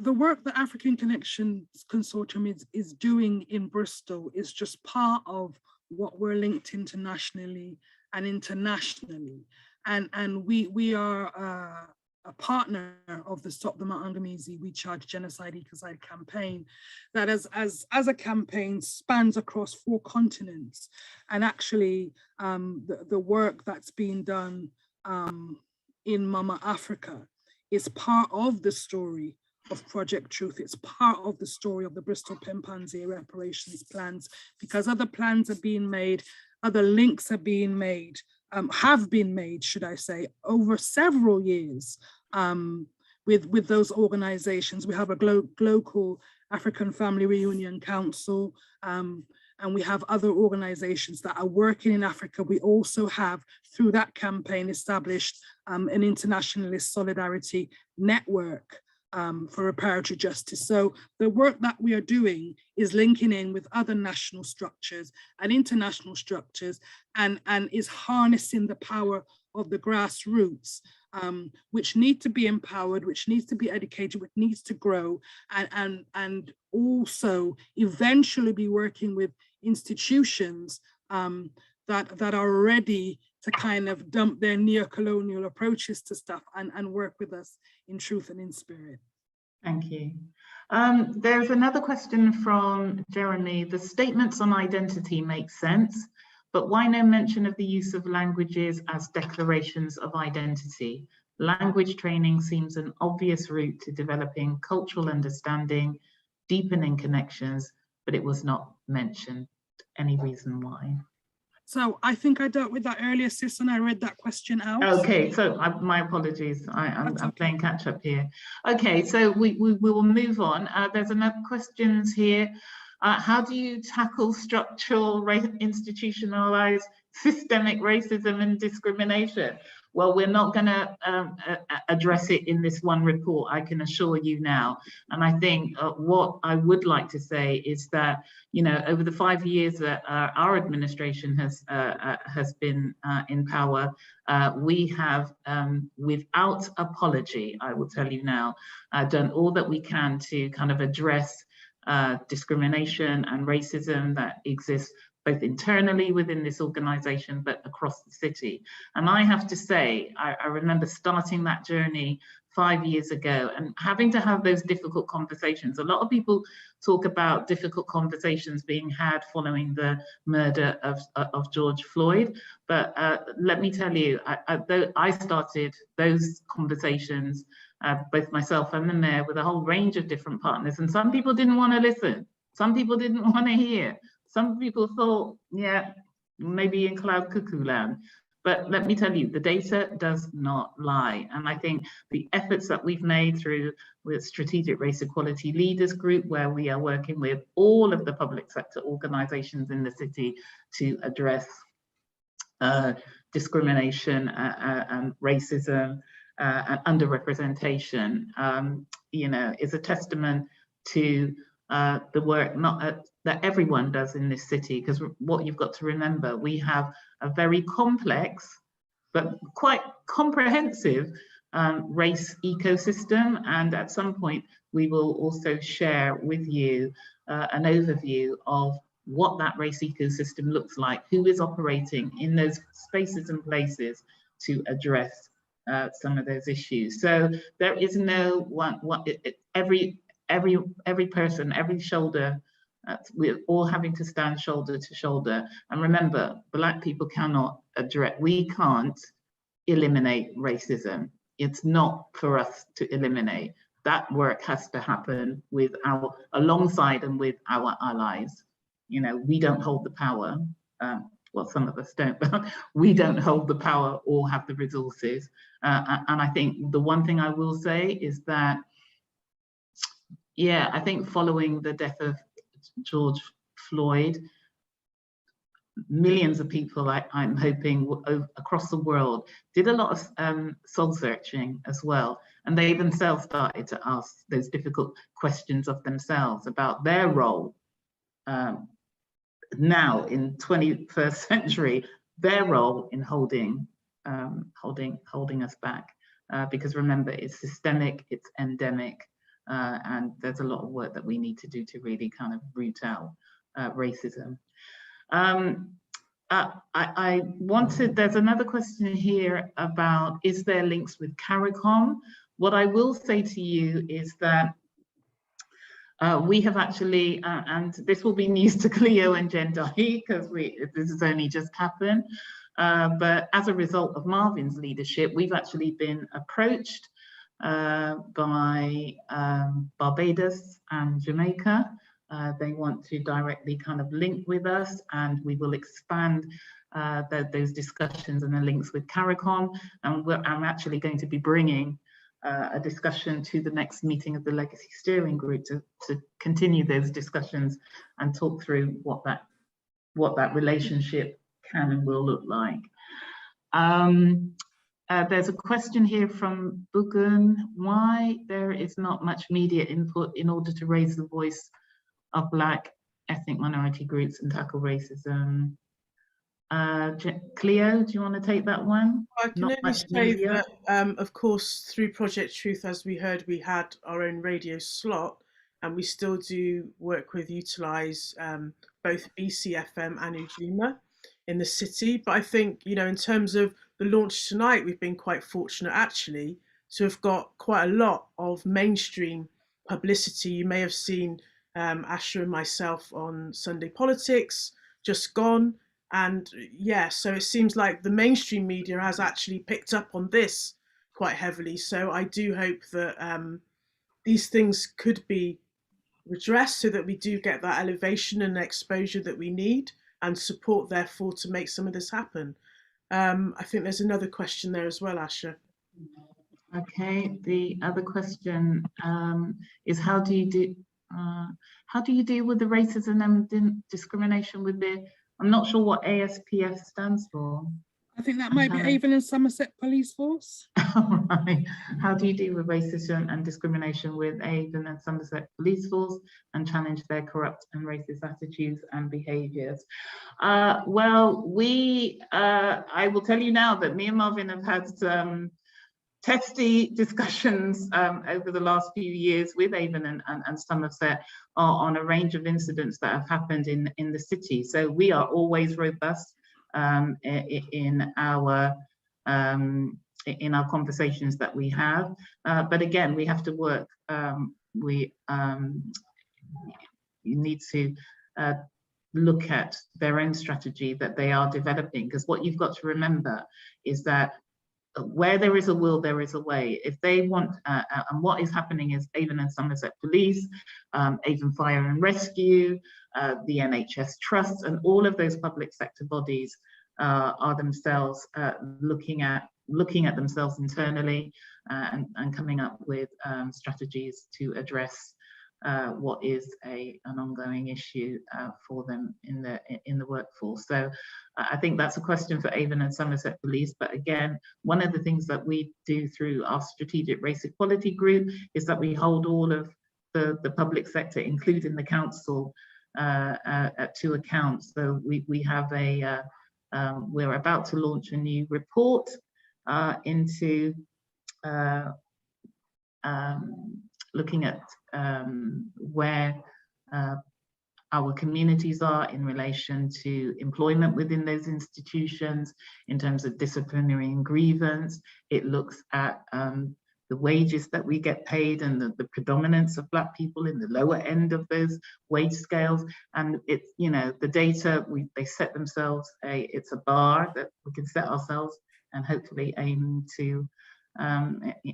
The work that African Connections Consortium is doing in Bristol is just part of what we're linked internationally and internationally. And we are a partner of the Stop the Ma'angamizi We Charge Genocide Ecocide campaign that as a campaign spans across 4 continents. And actually the work that's being done in Mama Africa is part of the story of Project Truth. It's part of the story of the Bristol Pimpanzee reparations plans, because other plans are being made, other links are being made, have been made, should I say, over several years with those organizations. We have a local African Family Reunion Council, and we have other organizations that are working in Africa. We also have, through that campaign, established an internationalist solidarity network for reparatory justice. So the work that we are doing is linking in with other national structures and international structures, and is harnessing the power of the grassroots, which need to be empowered, which needs to be educated, which needs to grow, and also eventually be working with institutions that are ready to kind of dump their neo-colonial approaches to stuff and work with us in truth and in spirit. Thank you. There's another question from Jeremy. The statements on identity make sense, but why no mention of the use of languages as declarations of identity? Language training seems an obvious route to developing cultural understanding, deepening connections, but it was not mentioned. Any reason why? So I think I dealt with that earlier, Sis, and I read that question out. Okay, so my apologies. I'm playing catch up here. Okay, so we will move on. There's another questions here. How do you tackle structural, institutionalized, systemic racism and discrimination? Well, we're not going to address it in this one report, I can assure you now. And I think what I would like to say is that, you know, over the 5 years that our administration has been in power, we have, without apology, I will tell you now, done all that we can to kind of address discrimination and racism that exists both internally within this organization, but across the city. And I have to say, I remember starting that journey 5 years ago and having to have those difficult conversations. A lot of people talk about difficult conversations being had following the murder of George Floyd, but let me tell you, I started those conversations, both myself and the mayor, with a whole range of different partners, and some people didn't want to listen. Some people didn't want to hear. Some people thought, yeah, maybe in cloud cuckoo land. But let me tell you, the data does not lie. And I think the efforts that we've made through with Strategic Race Equality Leaders Group, where we are working with all of the public sector organizations in the city to address discrimination and racism and underrepresentation, you know, is a testament to the work that everyone does in this city, because what you've got to remember, we have a very complex but quite comprehensive race ecosystem, and at some point we will also share with you an overview of what that race ecosystem looks like, who is operating in those spaces and places to address some of those issues. So there is no one, every person, every shoulder, we're all having to stand shoulder to shoulder. And remember, Black people cannot address, we can't eliminate racism. It's not for us to eliminate. That work has to happen with alongside and with our allies. You know, we don't hold the power. Well, some of us don't, but we don't hold the power or have the resources. And I think the one thing I will say is that, yeah, I think following the death of George Floyd, millions of people, I'm hoping, across the world did a lot of soul searching as well. And they themselves started to ask those difficult questions of themselves about their role now in 21st century, their role in holding us back. Because remember, it's systemic, it's endemic, and there's a lot of work that we need to do to really kind of root out racism. There's another question here about, is there links with CARICOM? What I will say to you is that we have actually, and this will be news to Cleo and Jendai, because this has only just happened, but as a result of Marvin's leadership, we've actually been approached by Barbados and Jamaica. They want to directly kind of link with us, and we will expand those discussions and the links with CARICOM. And I'm actually going to be bringing a discussion to the next meeting of the Legacy Steering Group to continue those discussions and talk through what that relationship can and will look like. There's a question here from Bugun, why there is not much media input in order to raise the voice of Black ethnic minority groups and tackle racism. Cleo, do you want to take that one? I can only say that, of course, through Project Truth, as we heard, we had our own radio slot, and we still do work with Utilise both BCFM and Ujima in the city. But I think, you know, in terms of the launch tonight, we've been quite fortunate actually to have got quite a lot of mainstream publicity. You may have seen Asha and myself on Sunday Politics, just gone. And yeah, so it seems like the mainstream media has actually picked up on this quite heavily. So I do hope that these things could be redressed so that we do get that elevation and exposure that we need, and support therefore to make some of this happen. I think there's another question there as well, Asha. Okay, the other question is how do you deal with the racism and discrimination with the, I'm not sure what ASPF stands for. I think that might be Avon and Somerset Police Force. Right. How do you deal with racism and discrimination with Avon and Somerset Police Force and challenge their corrupt and racist attitudes and behaviours? Well, I will tell you now that me and Marvin have had testy discussions over the last few years with Avon and Somerset on a range of incidents that have happened in the city. So we are always robust in our conversations that we have, but again, we have to work. You need to look at their own strategy that they are developing, because what you've got to remember is that where there is a will, there is a way. If they want, and what is happening is Avon and Somerset Police, Avon Fire and Rescue, the NHS Trust, and all of those public sector bodies are themselves looking at themselves internally and coming up with strategies to address what is an ongoing issue for them in the workforce. So I think that's a question for Avon and Somerset Police. But again, one of the things that we do through our strategic race equality group is that we hold all of the public sector, including the council, to account. So we have we're about to launch a new report into looking at where our communities are in relation to employment within those institutions in terms of disciplinary and grievance. It looks at the wages that we get paid and the predominance of Black people in the lower end of those wage scales. And it's, you know, the data, they set themselves it's a bar that we can set ourselves and hopefully aim to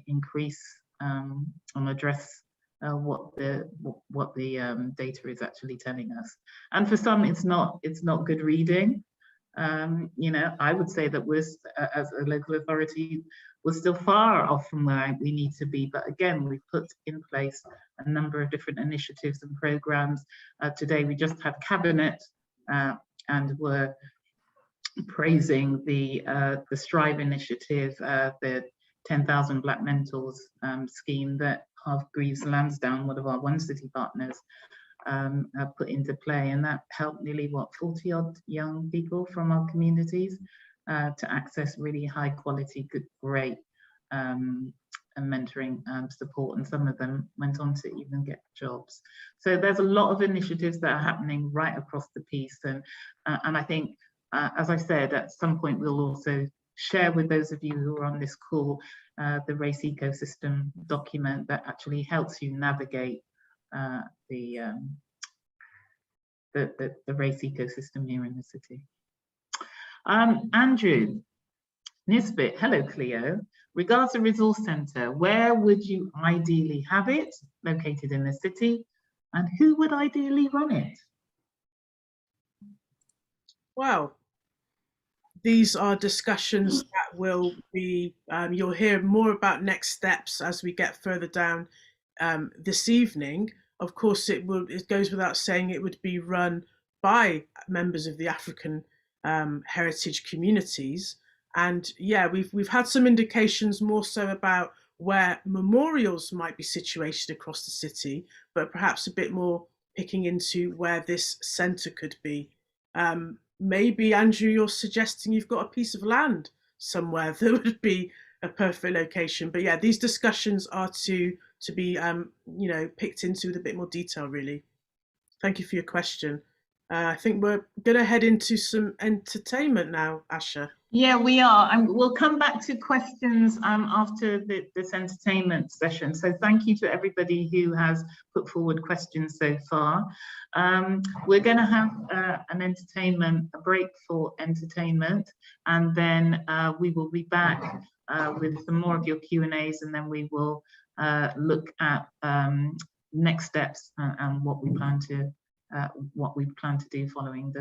increase and address what the data is actually telling us. And for some, it's not good reading. You know, I would say that we're, as a local authority, we're still far off from where we need to be. But again, we've put in place a number of different initiatives and programs. Today, we just had cabinet and we're praising the Strive initiative, the 10,000 Black Mentors scheme that Hargreaves Lansdowne, one of our One City partners, put into play, and that helped nearly 40 odd young people from our communities to access really high quality, great and mentoring support, and some of them went on to even get jobs. So there's a lot of initiatives that are happening right across the piece, and I think, as I said, at some point we'll also share with those of you who are on this call the race ecosystem document that actually helps you navigate the race ecosystem here in the city. Andrew Nisbet, hello Cleo. Regards the resource centre, where would you ideally have it located in the city, and who would ideally run it? Well, these are discussions that will be, you'll hear more about next steps as we get further down this evening. Of course, it goes without saying it would be run by members of the African heritage communities. And yeah, we've had some indications more so about where memorials might be situated across the city, but perhaps a bit more picking into where this centre could be. Maybe, Andrew, you're suggesting you've got a piece of land somewhere that would be a perfect location. But yeah, these discussions are to be, you know, picked into with a bit more detail, really. Thank you for your question. I think we're going to head into some entertainment now, Asha. Yeah, we are. And we'll come back to questions after this entertainment session. So thank you to everybody who has put forward questions so far. We're going to have a break for entertainment, and then we will be back with some more of your Q&As, and then we will look at next steps and what we plan to do following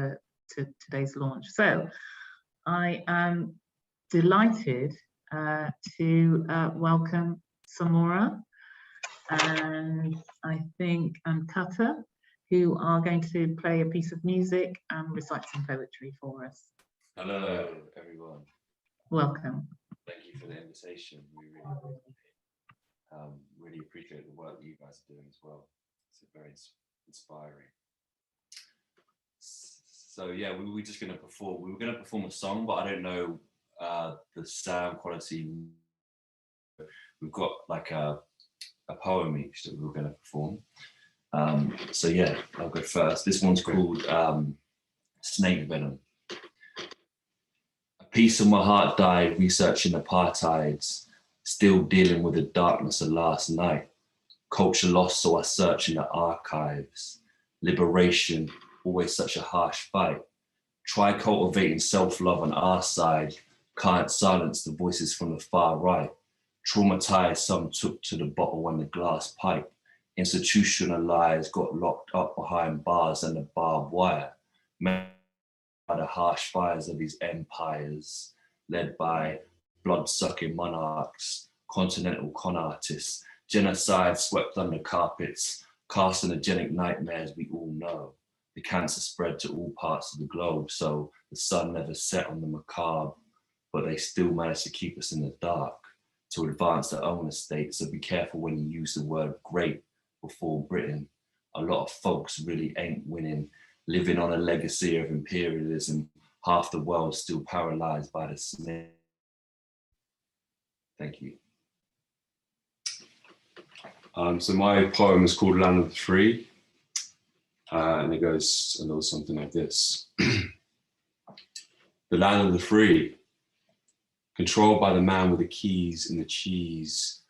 today's launch. So I am delighted to welcome Samora and I think Kata, who are going to play a piece of music and recite some poetry for us. Hello, everyone. Welcome. Thank you for the invitation. We really appreciate the work that you guys are doing as well. It's very inspiring. So yeah, we were just going to perform. We were going to perform a song, but I don't know the sound quality. We've got like a poem each that we were going to perform. So yeah, I'll go first. This one's called Snake Venom. A piece of my heart died researching apartheids, still dealing with the darkness of last night. Culture lost, so I search in the archives. Liberation, always such a harsh fight. Try cultivating self-love on our side. Can't silence the voices from the far right. Traumatized, some took to the bottle and the glass pipe. Institutionalized, got locked up behind bars and the barbed wire. By the harsh fires of these empires, led by blood-sucking monarchs, continental con artists, genocide swept under carpets, carcinogenic nightmares we all know. The cancer spread to all parts of the globe, so the sun never set on the macabre, but they still managed to keep us in the dark to advance their own estate. So be careful when you use the word great before Britain. A lot of folks really ain't winning, living on a legacy of imperialism. Half the world still paralyzed by the snake. Thank you. So my poem is called Land of the Free, and it goes a little something like this. The land of the free, controlled by the man with the keys and the cheese,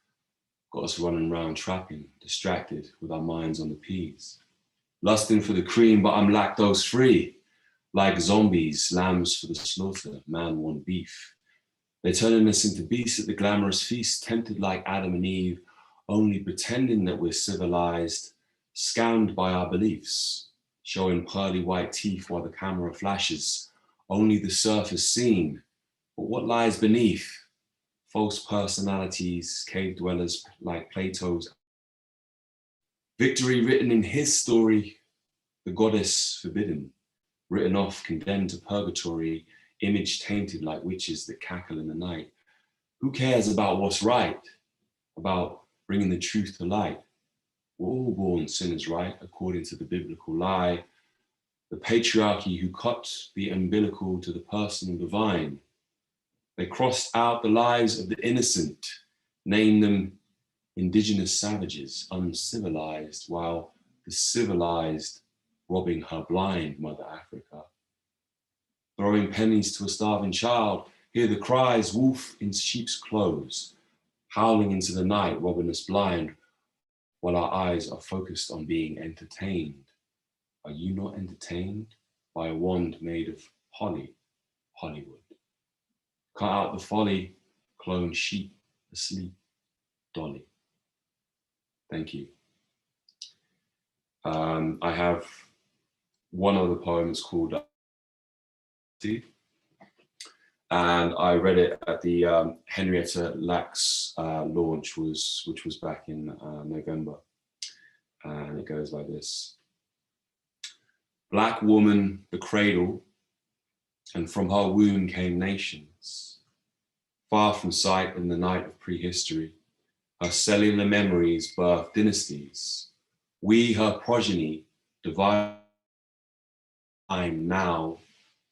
got us running around trapping, distracted with our minds on the peas. Lusting for the cream, but I'm lactose free. Like zombies, lambs for the slaughter, man want beef. They're turning us into beasts at the glamorous feast, tempted like Adam and Eve, only pretending that we're civilized, scammed by our beliefs, showing pearly white teeth while the camera flashes, only the surface seen, but what lies beneath? False personalities, cave dwellers like Plato's. Victory written in his story, the goddess forbidden, written off, condemned to purgatory, image tainted like witches that cackle in the night. Who cares about what's right? About bringing the truth to light? We're all born sinners, right? According to the biblical lie. The patriarchy who cut the umbilical to the personal divine. They crossed out the lives of the innocent, named them indigenous savages, uncivilized, while the civilized robbing her blind Mother Africa. Throwing pennies to a starving child, hear the cries, wolf in sheep's clothes, howling into the night, robbing us blind, while our eyes are focused on being entertained. Are you not entertained by a wand made of holly, Hollywood? Cut out the folly, clone sheep asleep, Dolly. Thank you. I have one other poem, it's called and I read it at the Henrietta Lacks launch, which was back in November. And it goes like this. Black woman, the cradle, and from her womb came nations. Far from sight in the night of prehistory, her cellular memories birthed dynasties. We, her progeny, divine now,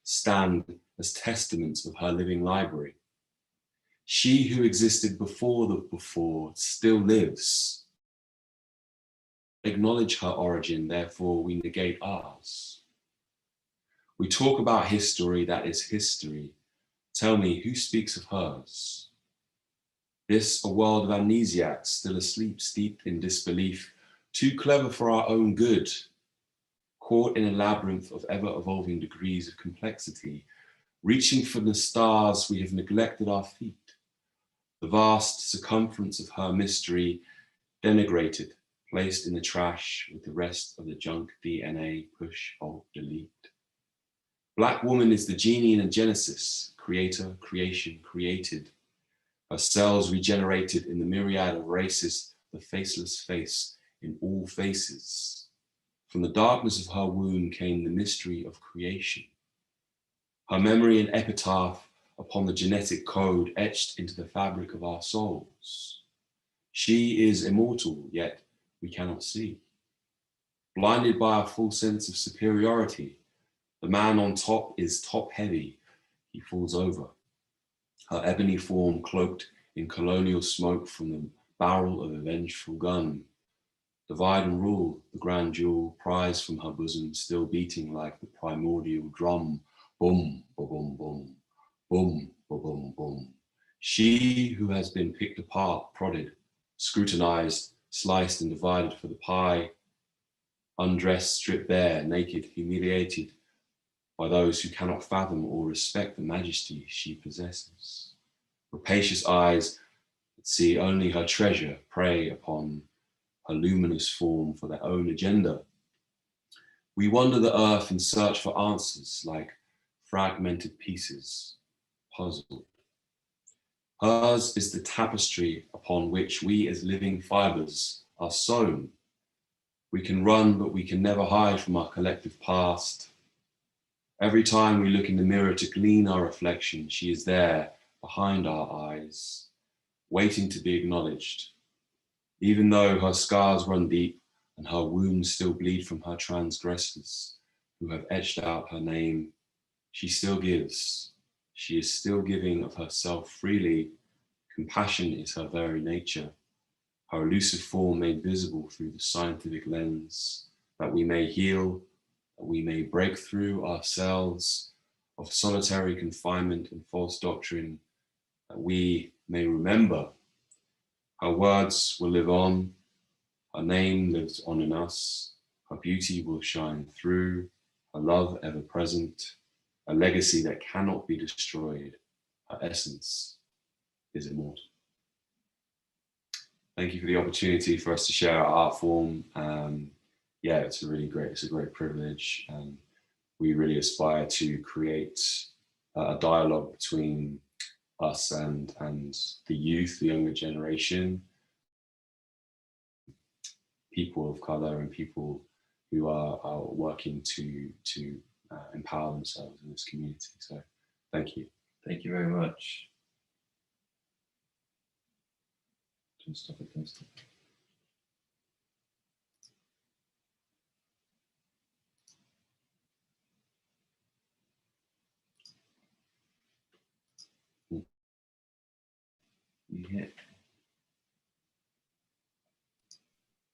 stand as testaments of her living library. She who existed before the before still lives. Acknowledge her origin, therefore we negate ours. We talk about history that is history. Tell me, who speaks of hers? This a world of amnesiacs, still asleep, steeped in disbelief, too clever for our own good, caught in a labyrinth of ever-evolving degrees of complexity. Reaching for the stars, we have neglected our feet. The vast circumference of her mystery, denigrated, placed in the trash with the rest of the junk DNA, push, alt, delete. Black woman is the genie in a genesis, creator, creation, created. Her cells regenerated in the myriad of races, the faceless face in all faces. From the darkness of her womb came the mystery of creation. Her memory and epitaph upon the genetic code etched into the fabric of our souls. She is immortal, yet we cannot see. Blinded by a full sense of superiority, the man on top is top heavy, he falls over. Her ebony form cloaked in colonial smoke from the barrel of a vengeful gun. Divide and rule, the grand jewel, prize from her bosom, still beating like the primordial drum. Boom, boom, boom, boom, boom, boom. She who has been picked apart, prodded, scrutinized, sliced and divided for the pie, undressed, stripped bare, naked, humiliated by those who cannot fathom or respect the majesty she possesses. Rapacious eyes that see only her treasure prey upon her luminous form for their own agenda. We wander the earth in search for answers like fragmented pieces, puzzled. Hers is the tapestry upon which we as living fibers are sewn. We can run, but we can never hide from our collective past. Every time we look in the mirror to glean our reflection, she is there behind our eyes, waiting to be acknowledged. Even though her scars run deep and her wounds still bleed from her transgressors who have etched out her name, she still gives. She is still giving of herself freely. Compassion is her very nature, her elusive form made visible through the scientific lens, that we may heal, that we may break through ourselves of solitary confinement and false doctrine, that we may remember. Her words will live on, her name lives on in us, her beauty will shine through, her love ever present, a legacy that cannot be destroyed, her essence is immortal. Thank you for the opportunity for us to share our art form. Yeah, it's a great privilege. We really aspire to create a dialogue between us and the youth, the younger generation, people of color and people who are working to empower themselves in this community. So thank you. Thank you very much. Don't stop it, don't stop it. Yeah.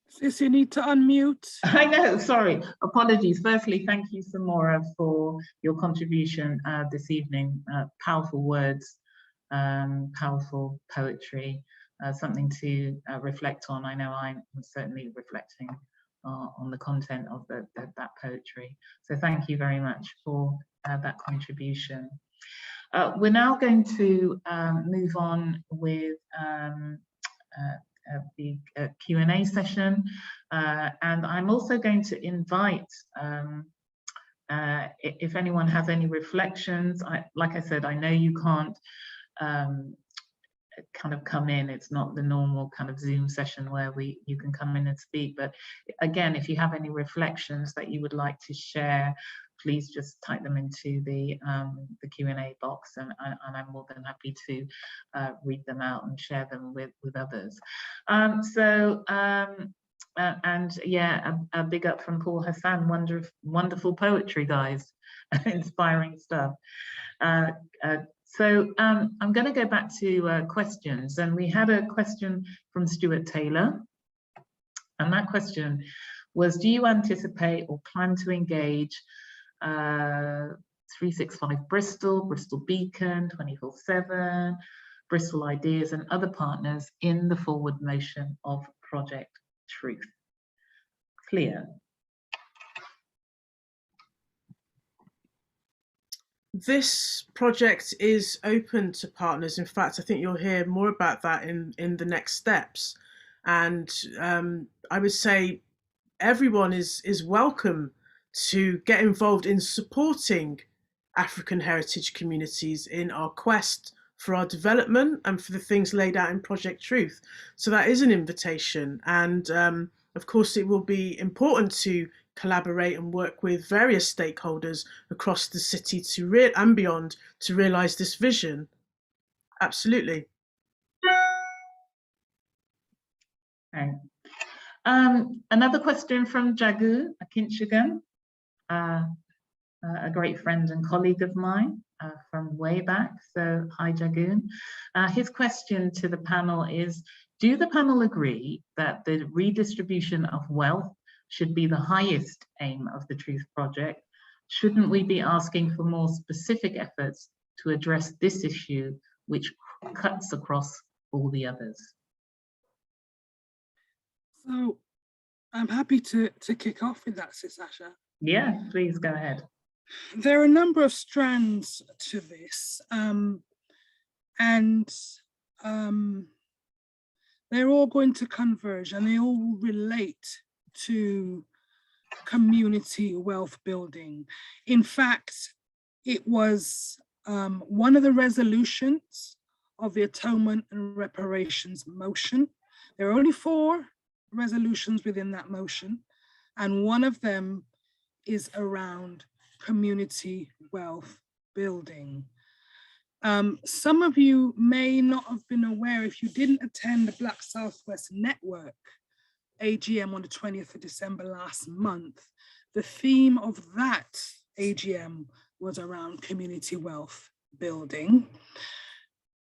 Sis, you need to unmute. I know, sorry, apologies. Firstly, thank you, Samora, for your contribution this evening. Powerful words, powerful poetry, something to reflect on. I know I'm certainly reflecting on the content of that poetry. So thank you very much for that contribution. We're now going to move on with the Q&A session, and I'm also going to invite if anyone has any reflections. Like I said, I know you can't kind of come in, it's not the normal kind of Zoom session where you can come in and speak, but again, if you have any reflections that you would like to share, please just type them into the Q&A box, and I'm more than happy to read them out and share them with others. And yeah, a big up from Paul Hassan. Wonderful poetry, guys. Inspiring stuff. So I'm going to go back to questions, and we had a question from Stuart Taylor, and that question was, do you anticipate or plan to engage 365 Bristol, Bristol Beacon, 24/7, Bristol Ideas and other partners in the forward motion of Project Truth? Clear. This project is open to partners. In fact, I think you'll hear more about that in the next steps. And I would say everyone is welcome to get involved in supporting African heritage communities in our quest for our development and for the things laid out in Project Truth. So that is an invitation. And of course, it will be important to collaborate and work with various stakeholders across the city and beyond to realise this vision. Absolutely. Okay. Another question from Jagu Akinshagan, a great friend and colleague of mine from way back. So hi, Jagun. His question to the panel is, do the panel agree that the redistribution of wealth should be the highest aim of the Truth Project? Shouldn't we be asking for more specific efforts to address this issue, which cuts across all the others? So I'm happy to kick off with that, Sis Asha. Yeah, please go ahead. There are a number of strands to this, and they're all going to converge, and they all relate to community wealth building. In fact, it was one of the resolutions of the Atonement and Reparations motion. There are only 4 resolutions within that motion, and one of them is around community wealth building. Some of you may not have been aware, if you didn't attend the Black Southwest Network AGM on the 20th of December last month, the theme of that AGM was around community wealth building.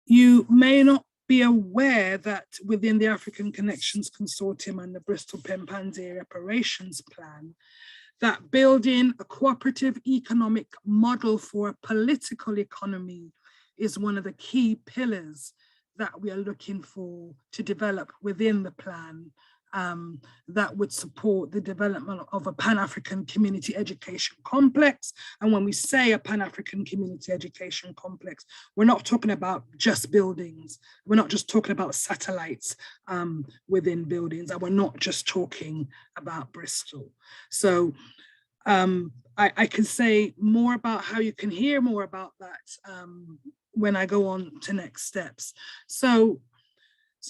You may not be aware that within the African Connections Consortium and the Bristol Pempanzé Reparations Plan, that building a cooperative economic model for a political economy is one of the key pillars that we are looking for to develop within the plan, that would support the development of a Pan-African community education complex. And when we say a Pan-African community education complex, we're not talking about just buildings. We're not just talking about satellites within buildings, and we're not just talking about Bristol. So I can say more about how you can hear more about that when I go on to next steps. So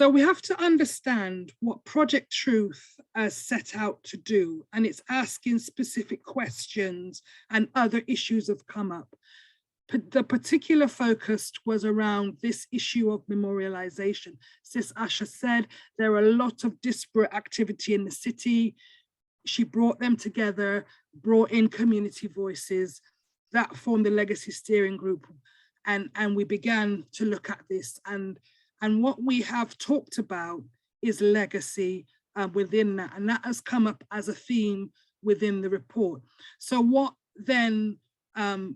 we have to understand what Project Truth has set out to do, and it's asking specific questions, and other issues have come up. The particular focus was around this issue of memorialization. Sis Asha said there are a lot of disparate activity in the city. She brought them together, brought in community voices that formed the Legacy Steering Group, and we began to look at this. And what we have talked about is legacy within that, and that has come up as a theme within the report. So what then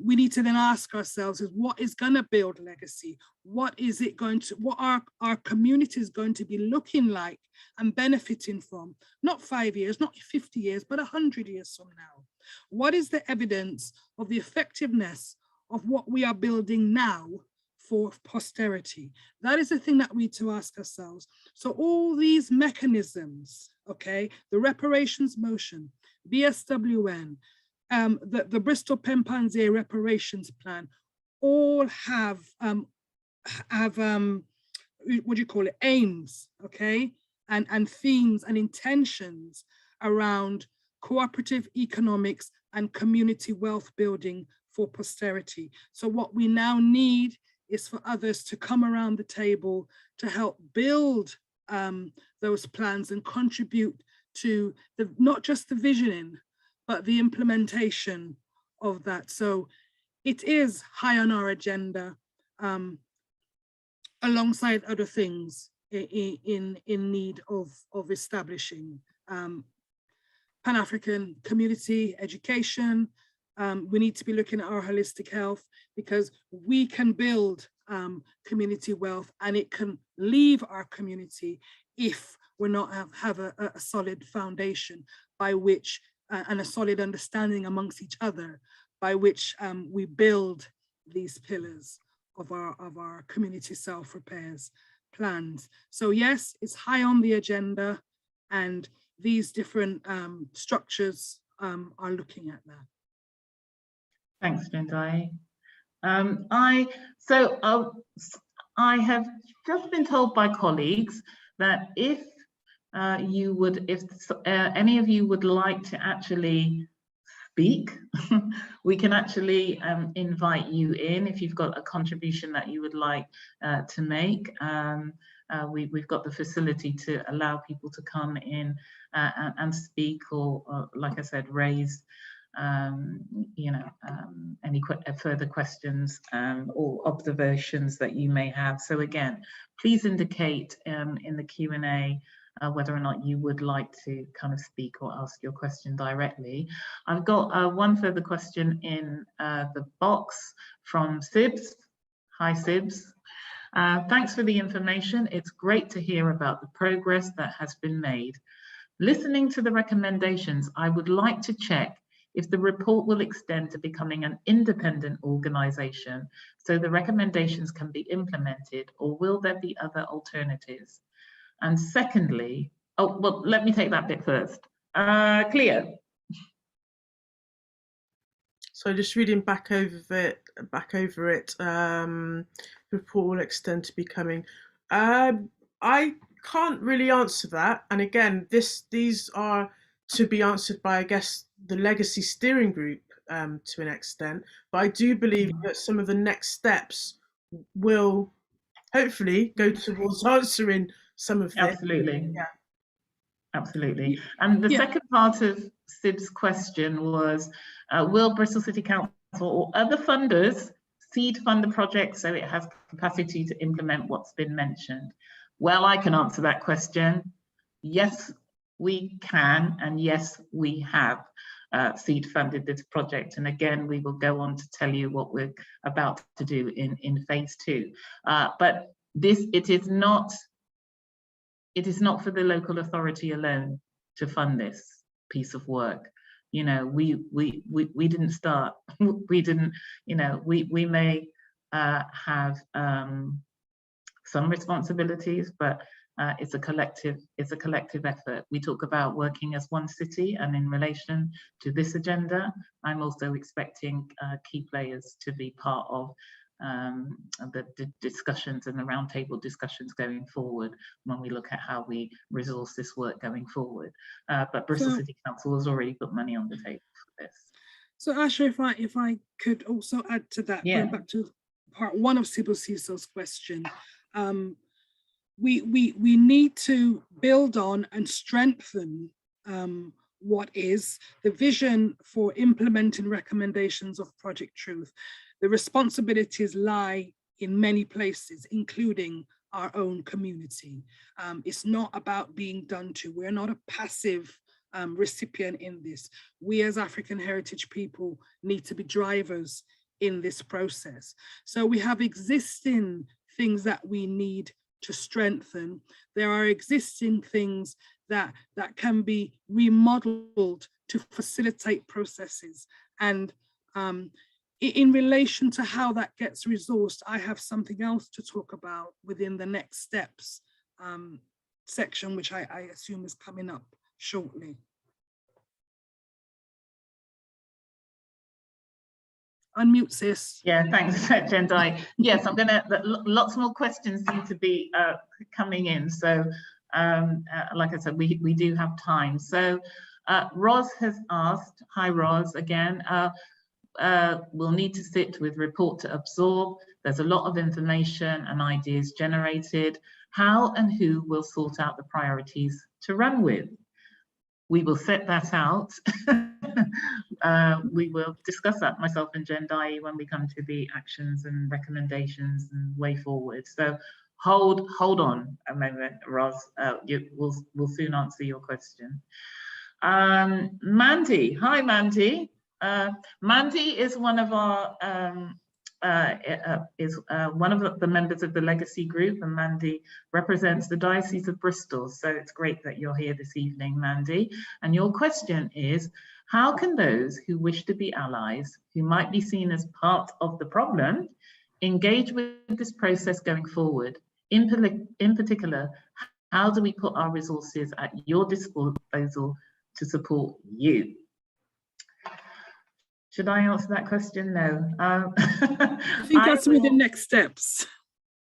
we need to then ask ourselves is, what is going to build legacy? What is it going to, what are our communities going to be looking like and benefiting from? Not 5 years, not 50 years, but 100 years from now. What is the evidence of the effectiveness of what we are building now for posterity? That is the thing that we need to ask ourselves. So all these mechanisms, okay, the reparations motion, BSWN, the Bristol Pempanzé reparations plan, all have what do you call it, aims, okay, and themes and intentions around cooperative economics and community wealth building for posterity. So what we now need is for others to come around the table to help build those plans and contribute to not just the visioning, but the implementation of that. So it is high on our agenda, alongside other things in need of establishing Pan-African community education. We need to be looking at our holistic health, because we can build community wealth, and it can leave our community if we're not have a solid foundation by which and a solid understanding amongst each other by which we build these pillars of our community self-repairs plans. So yes, it's high on the agenda, and these different structures are looking at that. Thanks, Jendai. I have just been told by colleagues that if you would, if any of you would like to actually speak, we can actually invite you in if you've got a contribution that you would like to make. We've got the facility to allow people to come in and speak, or like I said, raise any further questions or observations that you may have. So again, please indicate in the Q&A whether or not you would like to kind of speak or ask your question directly. I've got one further question in the box from Sibs. Hi, Sibs. Thanks for the information. It's great to hear about the progress that has been made. Listening to the recommendations, I would like to check if the report will extend to becoming an independent organisation so the recommendations can be implemented, or will there be other alternatives? And secondly, oh, well, let me take that bit first. Cleo. So just reading back over it, report will extend to becoming. I can't really answer that. And again, these are to be answered by, I guess, the Legacy Steering Group to an extent. But I do believe that some of the next steps will hopefully go towards answering some of this. Absolutely. Yeah. Absolutely. And the second part of Sib's question was, will Bristol City Council or other funders seed fund the project so it has capacity to implement what's been mentioned? Well, I can answer that question. Yes, we can, and yes, we have seed funded this project. And again, we will go on to tell you what we're about to do in phase 2. But it is not for the local authority alone to fund this piece of work. You know, we didn't start. We didn't. You know, we may have some responsibilities, but it's a collective effort. We talk about working as one city, and in relation to this agenda, I'm also expecting key players to be part of the discussions and the roundtable discussions going forward when we look at how we resource this work going forward. But Bristol City Council has already put money on the table for this. So Asha, if I could also add to that, going back to part 1 of Sybil Cecil's question, we need to build on and strengthen what is the vision for implementing recommendations of Project Truth. The responsibilities lie in many places, including our own community. It's not about being done to. We're not a passive recipient in this. We as African heritage people need to be drivers in this process. So we have existing things that we need to strengthen. There are existing things that can be remodeled to facilitate processes. And in relation to how that gets resourced, I have something else to talk about within the next steps section, which I assume is coming up shortly. Unmute, sis. Yeah, thanks, Jendai. Yes, I'm gonna, lots more questions seem to be coming in. So like I said, we do have time. So Roz has asked, hi Roz again, we'll need to sit with report to absorb. There's a lot of information and ideas generated. How and who will sort out the priorities to run with? We will set that out. We will discuss that, myself and Jendai, when we come to the actions and recommendations and way forward. So hold on a moment, Roz. We'll soon answer your question. Mandy, hi Mandy. Mandy is one of our one of the members of the Legacy Group, and Mandy represents the Diocese of Bristol. So it's great that you're here this evening, Mandy. And your question is, how can those who wish to be allies, who might be seen as part of the problem, engage with this process going forward? In particular, how do we put our resources at your disposal to support you? Should I answer that question? No. I think that's with the next steps.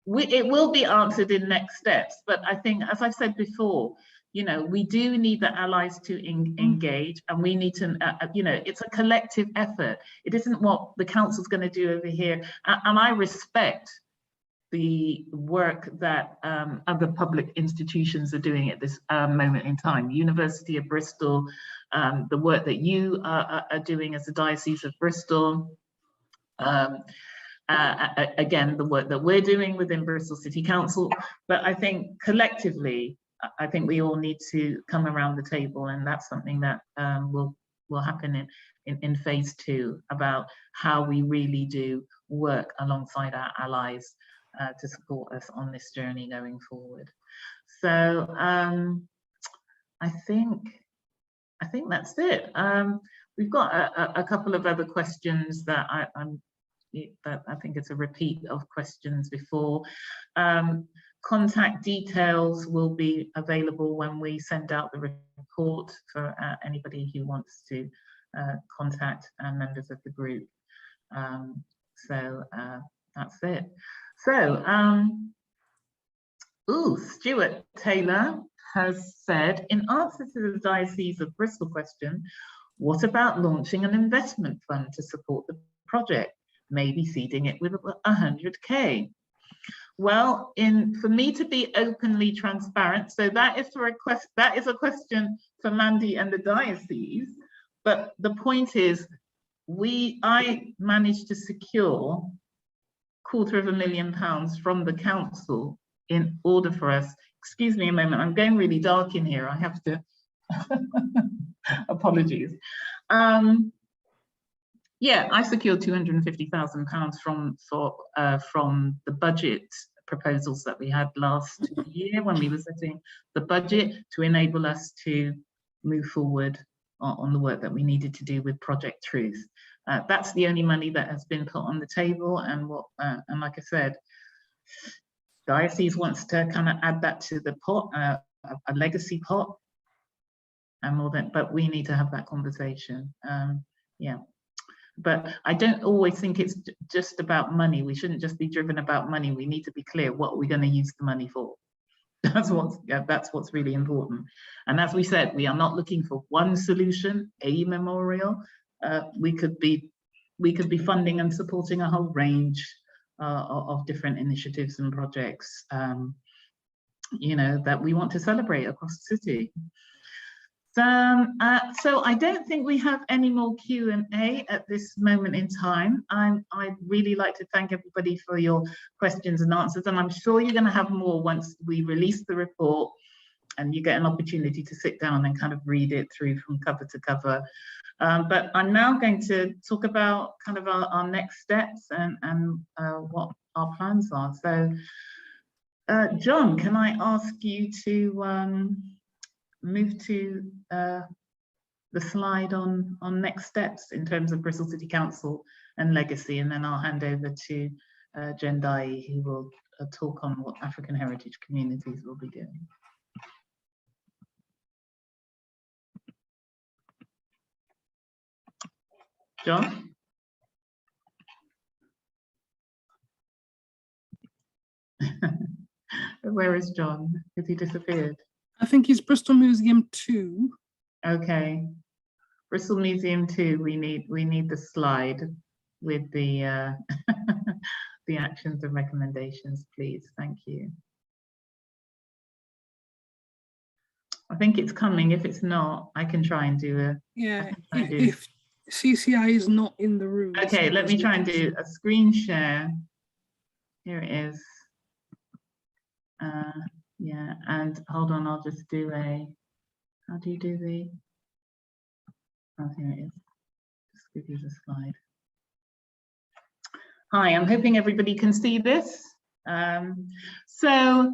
It will be answered in next steps, but I think, as I've said before, you know, we do need the allies to engage, and we need to, you know, it's a collective effort. It isn't what the council's going to do over here. And I respect the work that other public institutions are doing at this moment in time. University of Bristol, the work that you are doing as the Diocese of Bristol, again, the work that we're doing within Bristol City Council. But I think collectively, I think we all need to come around the table, and that's something that will happen in phase 2, about how we really do work alongside our allies to support us on this journey going forward. So I think that's it. We've got a couple of other questions that I think it's a repeat of questions before. Contact details will be available when we send out the report for anybody who wants to contact members of the group. So that's it. So, Stuart Taylor has said, in answer to the Diocese of Bristol question, what about launching an investment fund to support the project? Maybe seeding it with 100K. Well, for me to be openly transparent, so that is a question for Mandy and the diocese. But the point is, I managed to secure £250,000 from the council in order for us. Excuse me a moment, I'm going really dark in here. I have to. Apologies. Yeah, I secured £250,000 from the budget proposals that we had last year when we were setting the budget, to enable us to move forward on the work that we needed to do with Project Truth. That's the only money that has been put on the table, and like I said, Diocese wants to kind of add that to the pot, a legacy pot, and more than. But we need to have that conversation. Yeah. But I don't always think it's just about money. We shouldn't just be driven about money. We need to be clear what we're going to use the money for. That's what's really important. And as we said, we are not looking for one solution, a memorial. We could be funding and supporting a whole range of different initiatives and projects, you know, that we want to celebrate across the city. So I don't think we have any more Q&A at this moment in time. I'd really like to thank everybody for your questions and answers, and I'm sure you're going to have more once we release the report and you get an opportunity to sit down and kind of read it through from cover to cover. But I'm now going to talk about kind of our next steps and what our plans are. So, John, can I ask you to move to the slide on next steps in terms of Bristol City Council and legacy, and then I'll hand over to Jen Dye, who will talk on what African heritage communities will be doing. John? Where is John? Has he disappeared? I think he's Bristol Museum 2. Okay, Bristol Museum 2. We need the slide with the the actions and recommendations, please. Thank you. I think it's coming. If it's not, I can try and do a. Yeah, if CCI is not in the room. Okay, let me try and do a screen share. Here it is. Yeah, and hold on, I'll just do a, how do you do the, oh, here it is. Just give you the slide. Hi, I'm hoping everybody can see this. So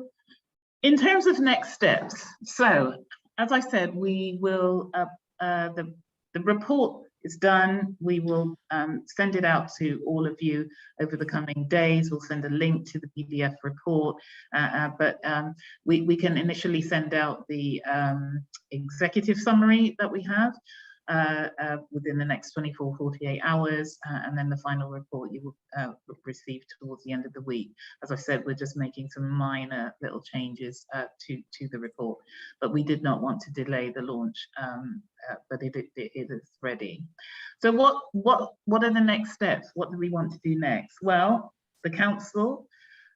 in terms of next steps, so as I said, we will, the report is done. We will send it out to all of you over the coming days. We'll send a link to the PDF report, but we can initially send out the executive summary that we have. within the next 24, 48 hours, and then the final report you will receive towards the end of the week. As I said, we're just making some minor little changes to the report, but we did not want to delay the launch, but it is ready. So what are the next steps? What do we want to do next? Well, the council,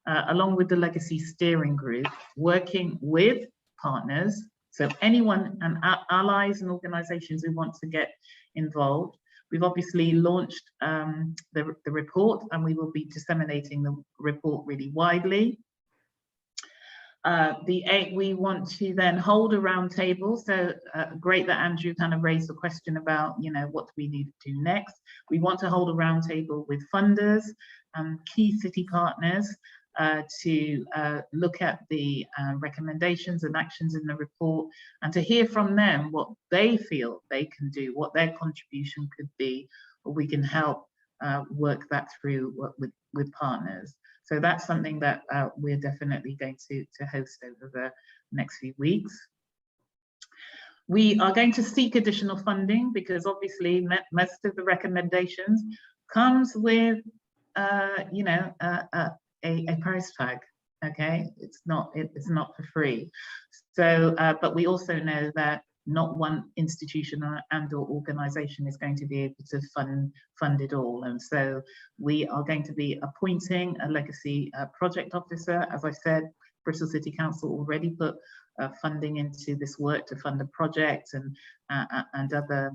along with the Legacy Steering Group, working with partners, so anyone and allies and organizations who want to get involved. We've obviously launched the report, and we will be disseminating the report really widely. We want to then hold a roundtable. So great that Andrew kind of raised the question about, you know, what do we need to do next? We want to hold a roundtable with funders and key city partners to look at the recommendations and actions in the report, and to hear from them what they feel they can do, what their contribution could be, or we can help work that through with partners. So that's something that we're definitely going to host over the next few weeks. We are going to seek additional funding, because obviously most of the recommendations comes with, you know, a price tag. Okay, it's not for free. So, but we also know that not one institution and/or organization is going to be able to fund it all, and so we are going to be appointing a legacy project officer. As I said, Bristol City Council already put funding into this work to fund a project and other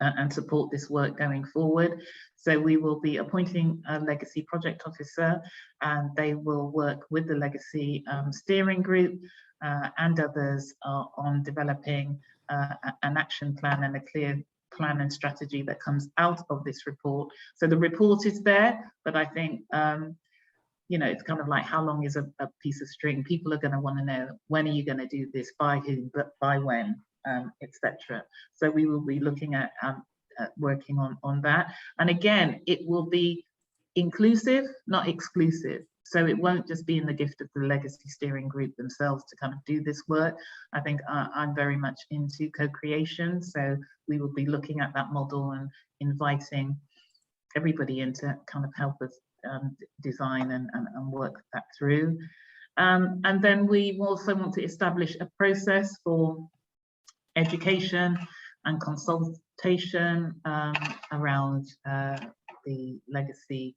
and support this work going forward. So we will be appointing a legacy project officer, and they will work with the legacy steering group and others on developing an action plan and a clear plan and strategy that comes out of this report. So the report is there, but I think, you know, it's kind of like, how long is a piece of string? People are going to want to know, when are you going to do this, by who, but by when, etc. So we will be looking at working on that. And again, it will be inclusive, not exclusive. So it won't just be in the gift of the legacy steering group themselves to kind of do this work. I think I'm very much into co-creation. So we will be looking at that model and inviting everybody in to kind of help us design and work that through. And then we also want to establish a process for education and consultation around the legacy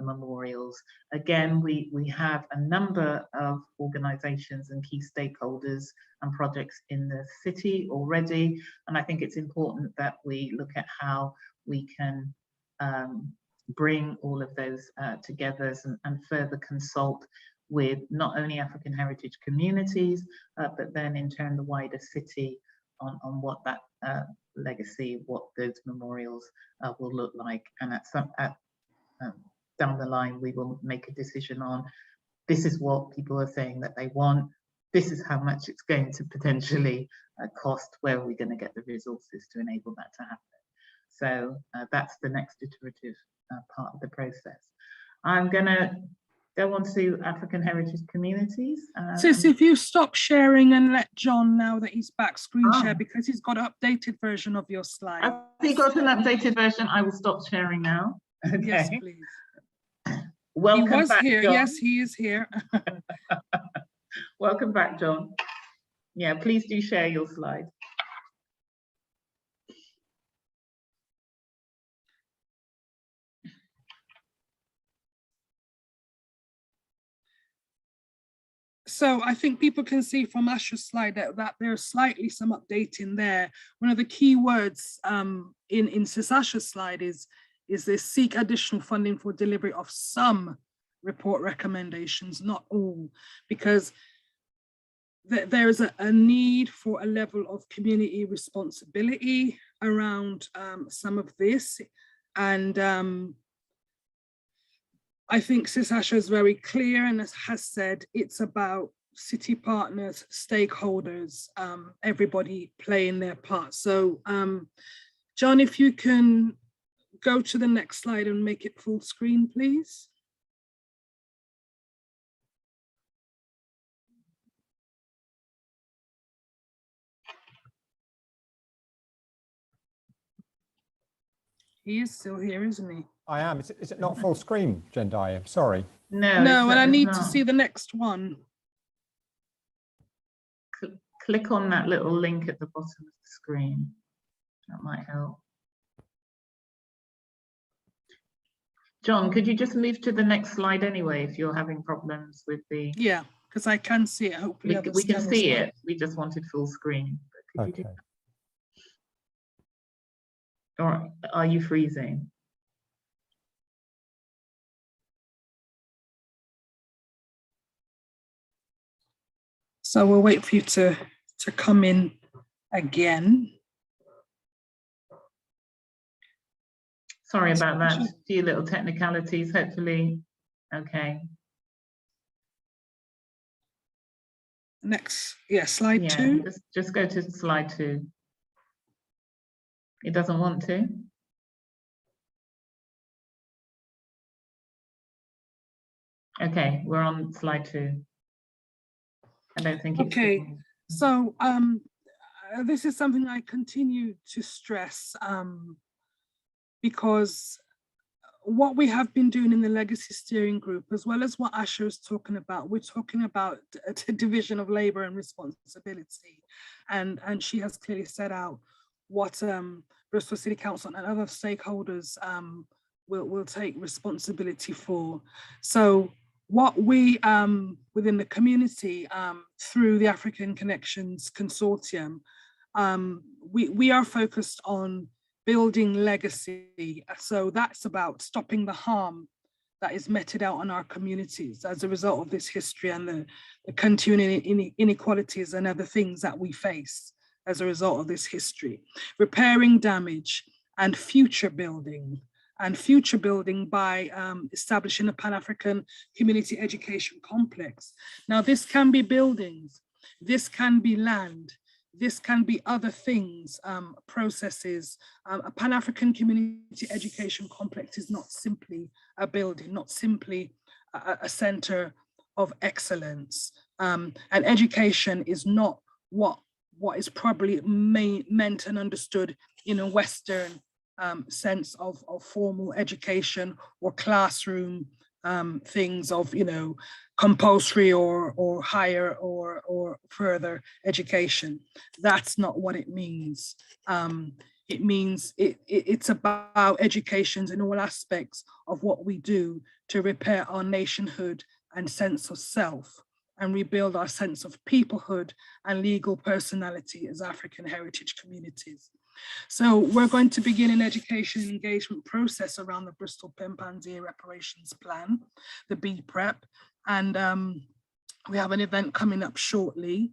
memorials. Again, we have a number of organizations and key stakeholders and projects in the city already, and I think it's important that we look at how we can bring all of those together and further consult with not only African heritage communities, but then in turn the wider city on what that legacy, what those memorials will look like. And down the line, we will make a decision on, this is what people are saying that they want, this is how much it's going to potentially cost, where are we going to get the resources to enable that to happen. So that's the next iterative part of the process. I'm going to go on to African heritage communities. Sis, if you stop sharing and let John, now that he's back, screen share, because he's got an updated version of your slide. Have you got an updated version? I will stop sharing now. Okay. Yes, please. Welcome he was back, here. John. Yes, he is here. Welcome back, John. Yeah, please do share your slide. So I think people can see from Asha's slide that there's slightly some updating there. One of the key words in Sis Asha's slide is this: seek additional funding for delivery of some report recommendations, not all, because there is a need for a level of community responsibility around some of this. And I think Sis Asha is very clear and has said it's about city partners, stakeholders, everybody playing their part. So John, if you can go to the next slide and make it full screen, please. He is still here, isn't he? I am. Is it not full screen, Jendai? I'm sorry. No, No, and I it's need not. to see the next one. Click on that little link at the bottom of the screen. That might help. John, could you just move to the next slide anyway if you're having problems with the... Yeah, because I can see it. Hopefully We can others see as well. it. We just wanted full screen. But could you Okay. do... Or are you freezing? So we'll wait for you to come in again. Sorry about that. A few little technicalities, hopefully. Okay. Next, yeah, slide Yeah, 2. just go to slide 2. It doesn't want to. Okay, we're on slide 2. I don't think it's... Okay, so this is something I continue to stress because what we have been doing in the Legacy Steering Group, as well as what Asha is talking about, we're talking about a division of labor and responsibility. And she has clearly set out what Bristol City Council and other stakeholders will take responsibility for. So what we within the community through the African Connections Consortium, we are focused on building legacy. So that's about stopping the harm that is meted out on our communities as a result of this history and the continuing inequalities and other things that we face as a result of this history. Repairing damage and future building by establishing a Pan-African community education complex. Now, this can be buildings, this can be land, this can be other things, processes. A Pan-African community education complex is not simply a building, not simply a center of excellence. And education is not what is probably meant and understood in a Western sense of formal education or classroom things of, you know, compulsory or higher or further education. That's not what it means. It means it's about education in all aspects of what we do to repair our nationhood and sense of self and rebuild our sense of peoplehood and legal personality as African heritage communities. So we're going to begin an education engagement process around the Bristol Pimpanzee Reparations Plan, the BPREP, and we have an event coming up shortly.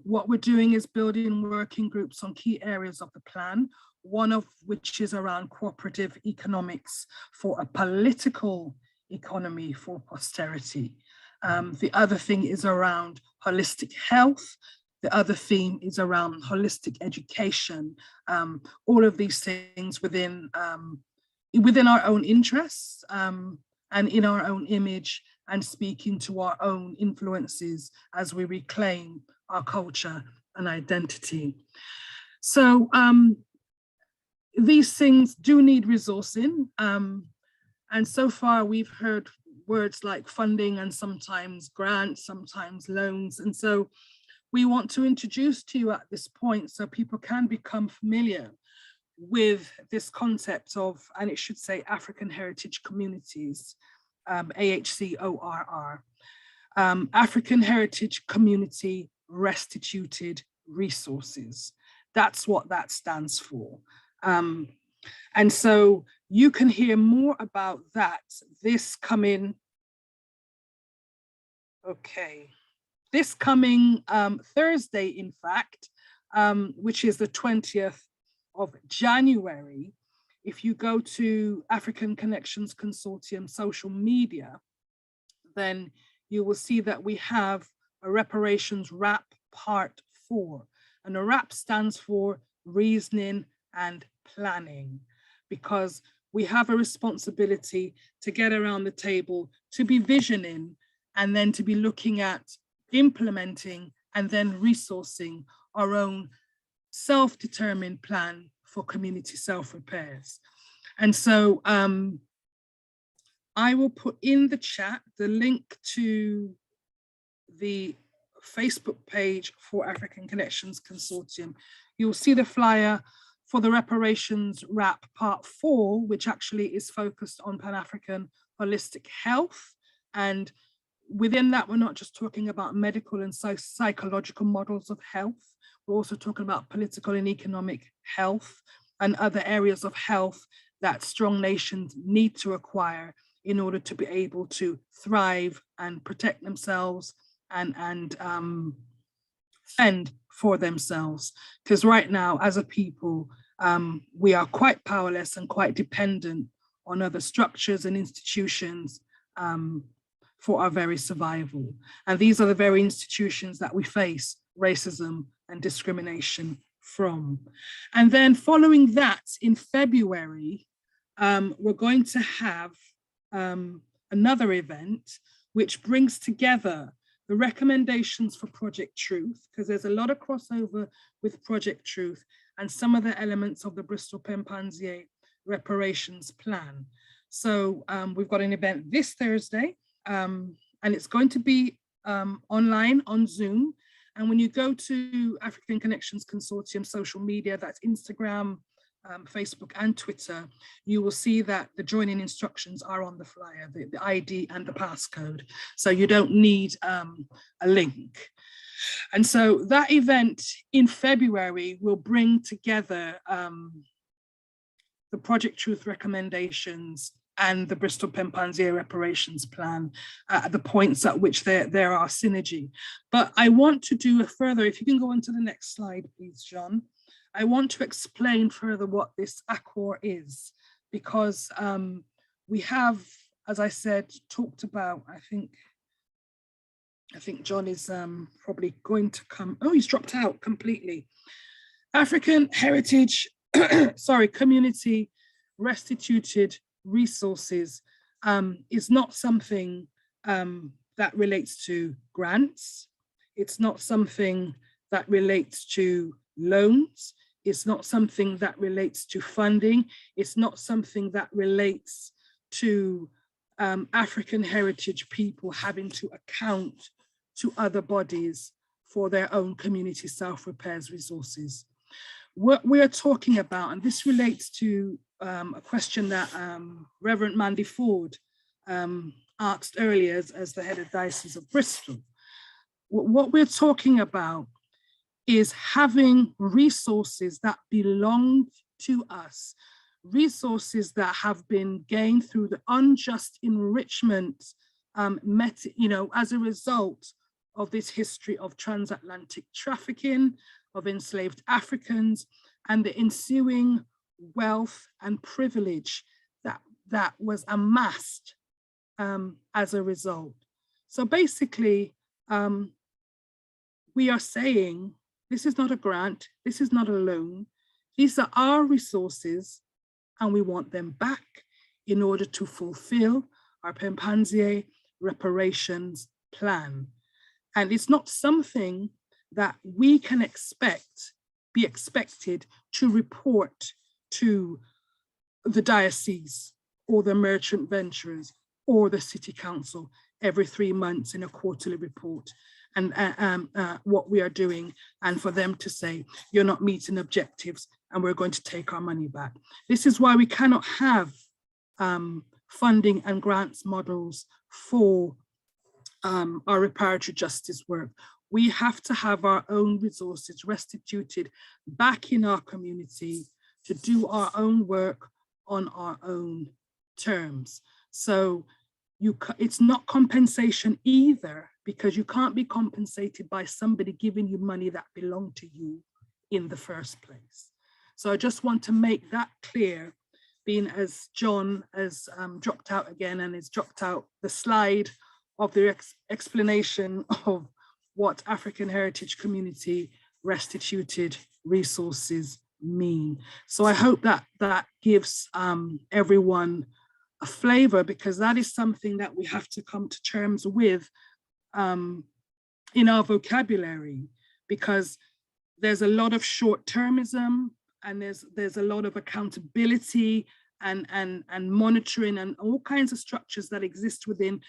What we're doing is building working groups on key areas of the plan, one of which is around cooperative economics for a political economy for posterity. The other thing is around holistic health. The other theme is around holistic education. All of these things within our own interests and in our own image and speaking to our own influences as we reclaim our culture and identity. So these things do need resourcing. And so far we've heard words like funding and sometimes grants, sometimes loans. And so we want to introduce to you at this point so people can become familiar with this concept of, and it should say African Heritage Communities, AHCORR, African Heritage Community Restituted Resources. That's what that stands for. And so you can hear more about that this coming, this coming Thursday, in fact, which is the 20th of January. If you go to African Connections Consortium social media, then you will see that we have a reparations RAP part 4. And the RAP stands for reasoning and planning, because we have a responsibility to get around the table, to be visioning, and then to be looking at implementing and then resourcing our own self-determined plan for community self-repairs. And so I will put in the chat the link to the Facebook page for African Connections Consortium. You'll see the flyer for the Reparations Wrap Part 4, which actually is focused on Pan-African holistic health. And within that, we're not just talking about medical and psychological models of health. We're also talking about political and economic health and other areas of health that strong nations need to acquire in order to be able to thrive and protect themselves and fend for themselves. Because right now, as a people, we are quite powerless and quite dependent on other structures and institutions for our very survival. And these are the very institutions that we face racism and discrimination from. And then following that, in February, we're going to have another event which brings together the recommendations for Project Truth, because there's a lot of crossover with Project Truth and some of the elements of the Bristol Pempanzier reparations plan. So we've got an event this Thursday, and it's going to be online on Zoom. And when you go to African Connections Consortium social media, that's Instagram, Facebook and Twitter, you will see that the joining instructions are on the flyer, the ID and the passcode. So you don't need a link. And so that event in February will bring together the Project Truth recommendations and the Bristol Pempanzier reparations plan at the points at which there are synergy. But I want to do a further, if you can go on to the next slide, please, John. I want to explain further what this ACOR is, because we have, as I said, talked about, I think John is probably going to come, oh, he's dropped out completely. African Heritage, Community Restituted Resources is not something that relates to grants. It's not something that relates to loans. It's not something that relates to funding. It's not something that relates to African heritage people having to account to other bodies for their own community self-repairs resources. What we are talking about, and this relates to a question that Reverend Mandy Ford asked earlier as the head of Diocese of Bristol. What we're talking about is having resources that belong to us, resources that have been gained through the unjust enrichment, as a result of this history of transatlantic trafficking of enslaved Africans and the ensuing wealth and privilege that was amassed as a result. So basically, we are saying, this is not a grant, this is not a loan, these are our resources and we want them back in order to fulfill our Pempanzier reparations plan. And it's not something that we can be expected to report to the diocese or the merchant venturers or the city council every 3 months in a quarterly report and what we are doing, and for them to say, you're not meeting objectives and we're going to take our money back. This is why we cannot have funding and grants models for our reparatory justice work. We have to have our own resources restituted back in our community to do our own work on our own terms. So it's not compensation either, because you can't be compensated by somebody giving you money that belonged to you in the first place. So I just want to make that clear, being as John has dropped out again and has dropped out the slide of the explanation of what African Heritage Community Restituted Resources mean. So I hope that that gives everyone a flavor, because that is something that we have to come to terms with in our vocabulary, because there's a lot of short-termism and there's a lot of accountability and monitoring and all kinds of structures that exist within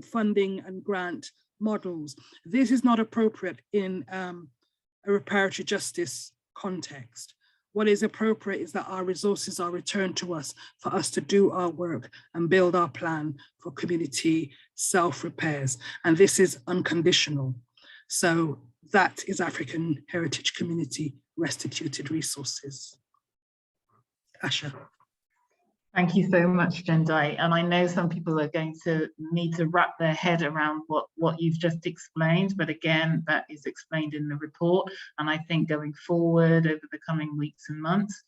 funding and grant models. This is not appropriate in a reparatory justice context. What is appropriate is that our resources are returned to us for us to do our work and build our plan for community self-repairs. And this is unconditional. So that is African Heritage Community Restituted Resources. Asha. Thank you so much, Jendai. And I know some people are going to need to wrap their head around what you've just explained, but again, that is explained in the report. And I think going forward over the coming weeks and months,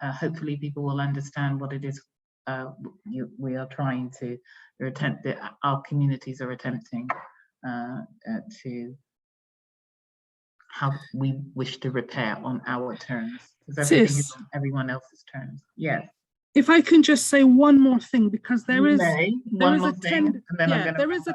hopefully people will understand what it is we are trying to, our communities are attempting to, how we wish to repair on our terms. Because everything is on everyone else's terms. Yes. If I can just say one more thing, because there is a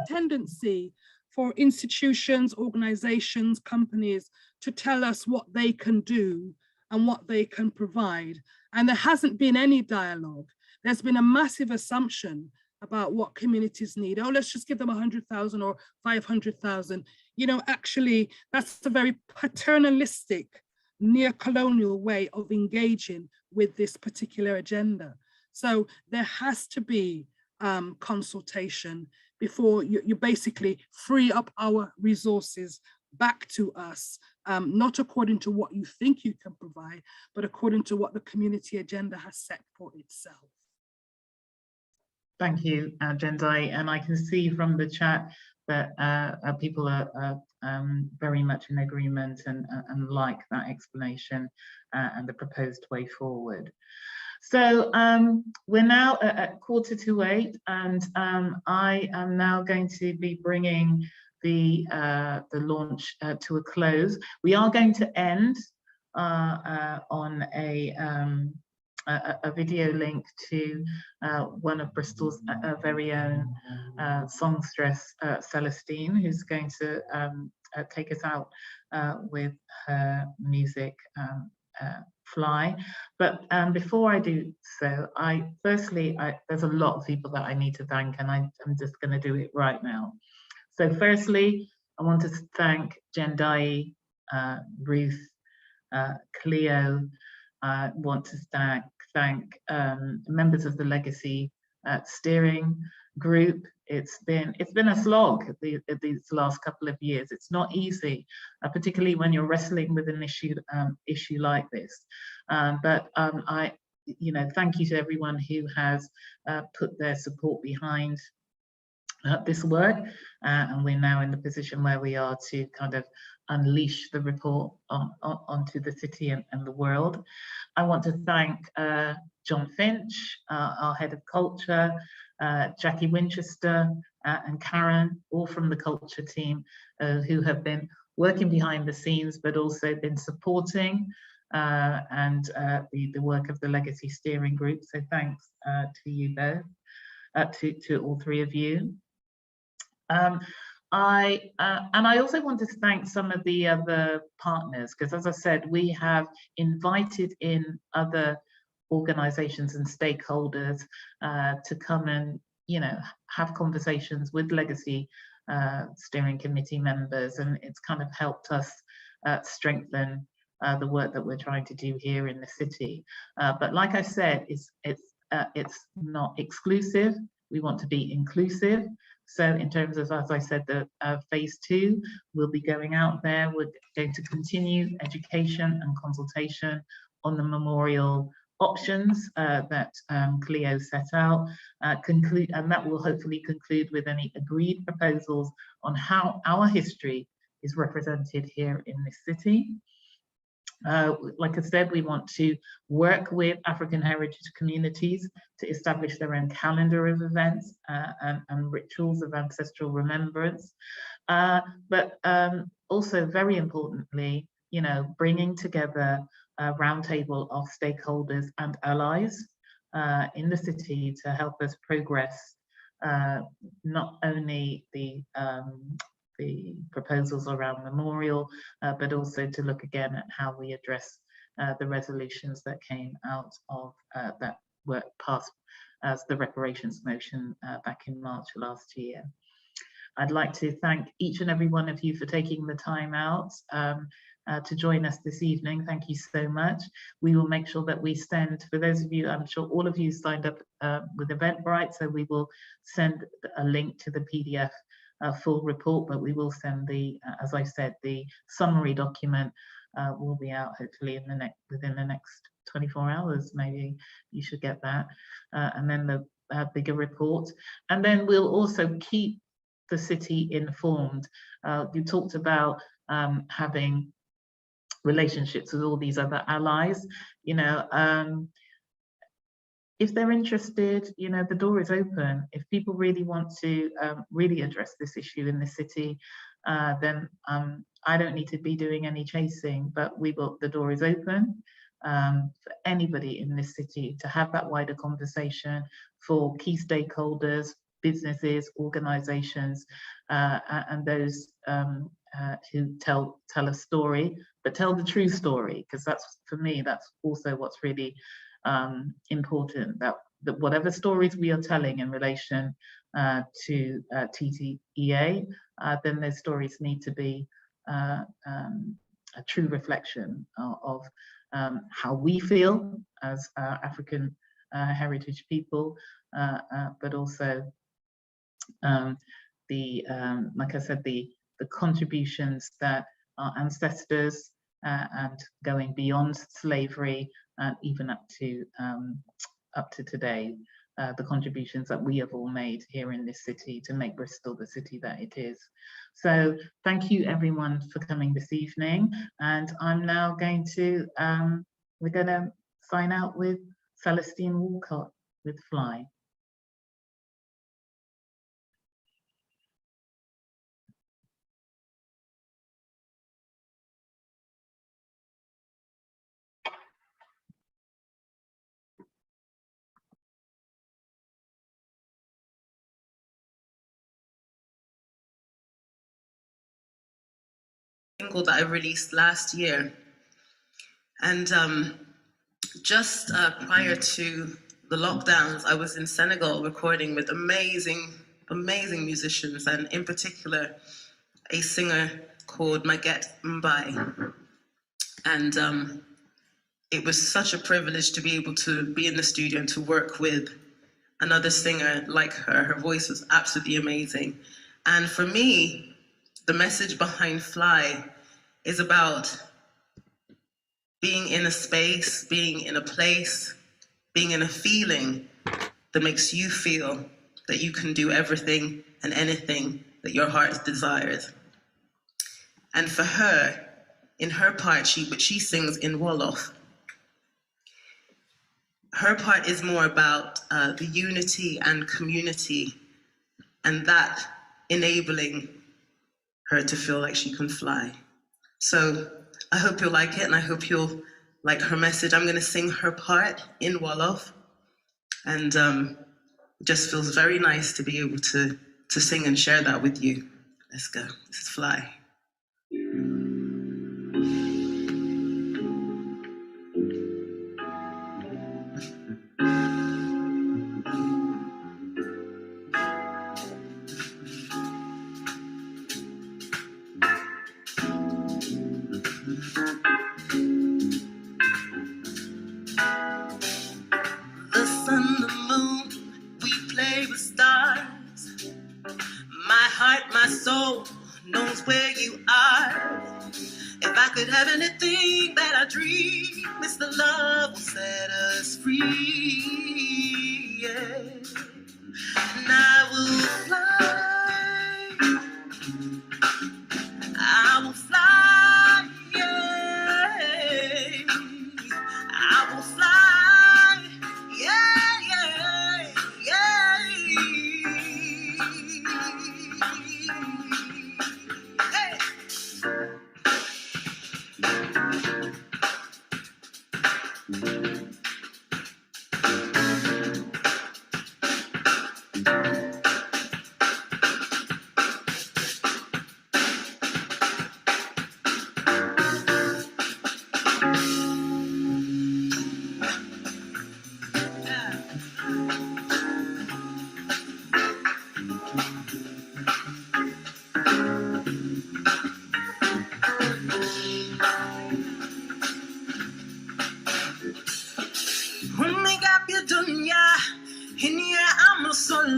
tendency for institutions, organizations, companies to tell us what they can do and what they can provide. And there hasn't been any dialogue. There's been a massive assumption about what communities need. Oh, let's just give them 100,000 or 500,000. You know, actually, that's a very paternalistic, neo-colonial way of engaging with this particular agenda. So there has to be consultation before you basically free up our resources back to us, not according to what you think you can provide, but according to what the community agenda has set for itself. Thank you, Jendai. And I can see from the chat that people are very much in agreement and like that explanation and the proposed way forward. So we're now at 7:45, and I am now going to be bringing the launch to a close. We are going to end on a video link to one of Bristol's very own songstress, Celestine, who's going to take us out with her music, Fly. But before I do so, firstly, there's a lot of people that I need to thank, and I'm just going to do it right now. So firstly, I want to thank Jendai, Ruth, Cleo. I want to thank members of the Legacy Steering Group. It's been a slog these last couple of years. It's not easy, particularly when you're wrestling with an issue like this. But I, thank you to everyone who has put their support behind this work, and we're now in the position where we are to kind of unleash the report onto the city and the world. I want to thank John Finch, our head of culture, Jackie Winchester and Karen, all from the culture team, who have been working behind the scenes, but also been supporting and the work of the Legacy Steering Group. So thanks to you both, to all three of you. I also want to thank some of the other partners, because as I said, we have invited in other organizations and stakeholders to come and have conversations with Legacy Steering Committee members, and it's kind of helped us strengthen the work that we're trying to do here in the city. But like I said, it's not exclusive. We want to be inclusive. So in terms of, as I said, the phase 2, we'll be going out there. We're going to continue education and consultation on the memorial options that Cleo set out, and that will hopefully conclude with any agreed proposals on how our history is represented here in this city. Like I said, we want to work with African heritage communities to establish their own calendar of events and rituals of ancestral remembrance. But also very importantly, bringing together a roundtable of stakeholders and allies in the city to help us progress not only the proposals around memorial, but also to look again at how we address the resolutions that came out of that were passed as the reparations motion back in March last year. I'd like to thank each and every one of you for taking the time out to join us this evening. Thank you so much. We will make sure that we send, for those of you, I'm sure all of you signed up with Eventbrite, so we will send a link to the PDF full report, but we will send the, as I said, the summary document will be out hopefully within the next 24 hours, maybe you should get that, and then the bigger report. And then we'll also keep the city informed. You talked about having relationships with all these other allies. You know, if they're interested, you know, the door is open. If people really want to really address this issue in the city, then I don't need to be doing any chasing, but the door is open for anybody in this city to have that wider conversation, for key stakeholders, businesses, organizations, and those who tell a story, but tell the true story, because that's, for me, that's also what's really important, that whatever stories we are telling in relation to TTEA, then those stories need to be a true reflection of how we feel as African heritage people, but also like I said, the contributions that our ancestors and going beyond slavery and even up to today, the contributions that we have all made here in this city to make Bristol the city that it is. So thank you everyone for coming this evening, and I'm now going to, we're going to sign out with Celestine Walcott with Fly. Single that I released last year, and just prior to the lockdowns, I was in Senegal recording with amazing musicians, and in particular a singer called Maguette Mbaye, and it was such a privilege to be able to be in the studio and to work with another singer like her. Her voice was absolutely amazing, and for me, the message behind Fly is about being in a space, being in a place, being in a feeling that makes you feel that you can do everything and anything that your heart desires. And for her, in her part, which she sings in Wolof, her part is more about the unity and community, and that enabling her to feel like she can fly. So I hope you'll like it, and I hope you'll like her message. I'm gonna sing her part in Wolof, and it just feels very nice to be able to sing and share that with you. Let's go, this is Fly. My heart, my soul knows where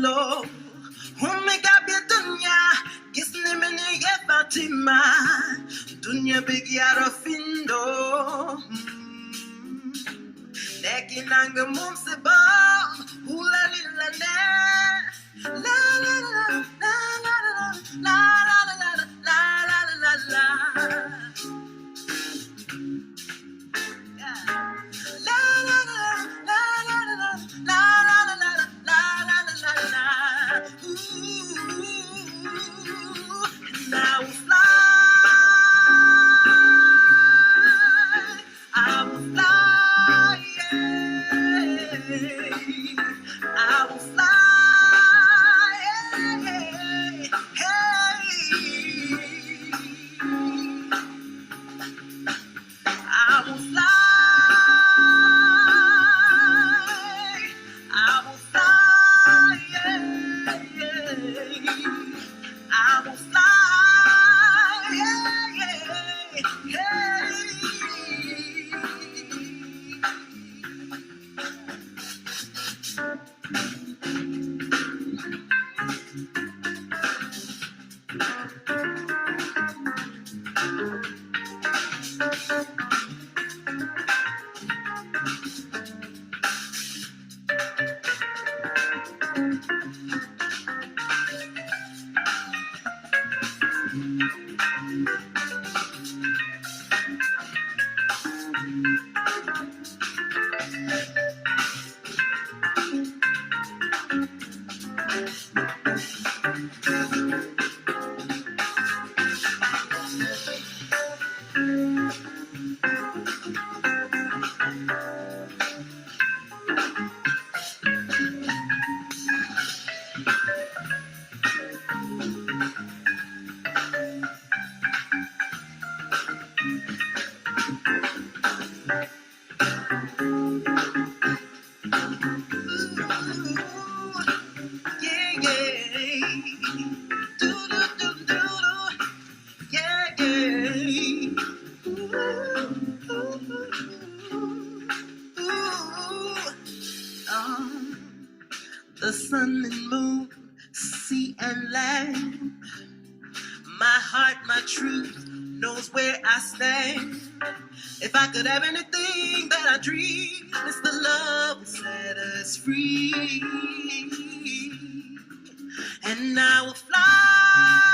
lo. Omega be dunya, gisne mene ye Fatima. Dunya big yara findo. Neki nanga mum se ba, hula lila ne. La la la la la la la la la la la la la la. La la la la la la la la la la la la la la. Ooh, and I will fly. I will fly. Yeah. I will fly. I will fly. I will fly. I will the sun and moon, sea and land. My heart, my truth, knows where I stand. If I could have anything that I dream, it's the love that set us free. And I will fly.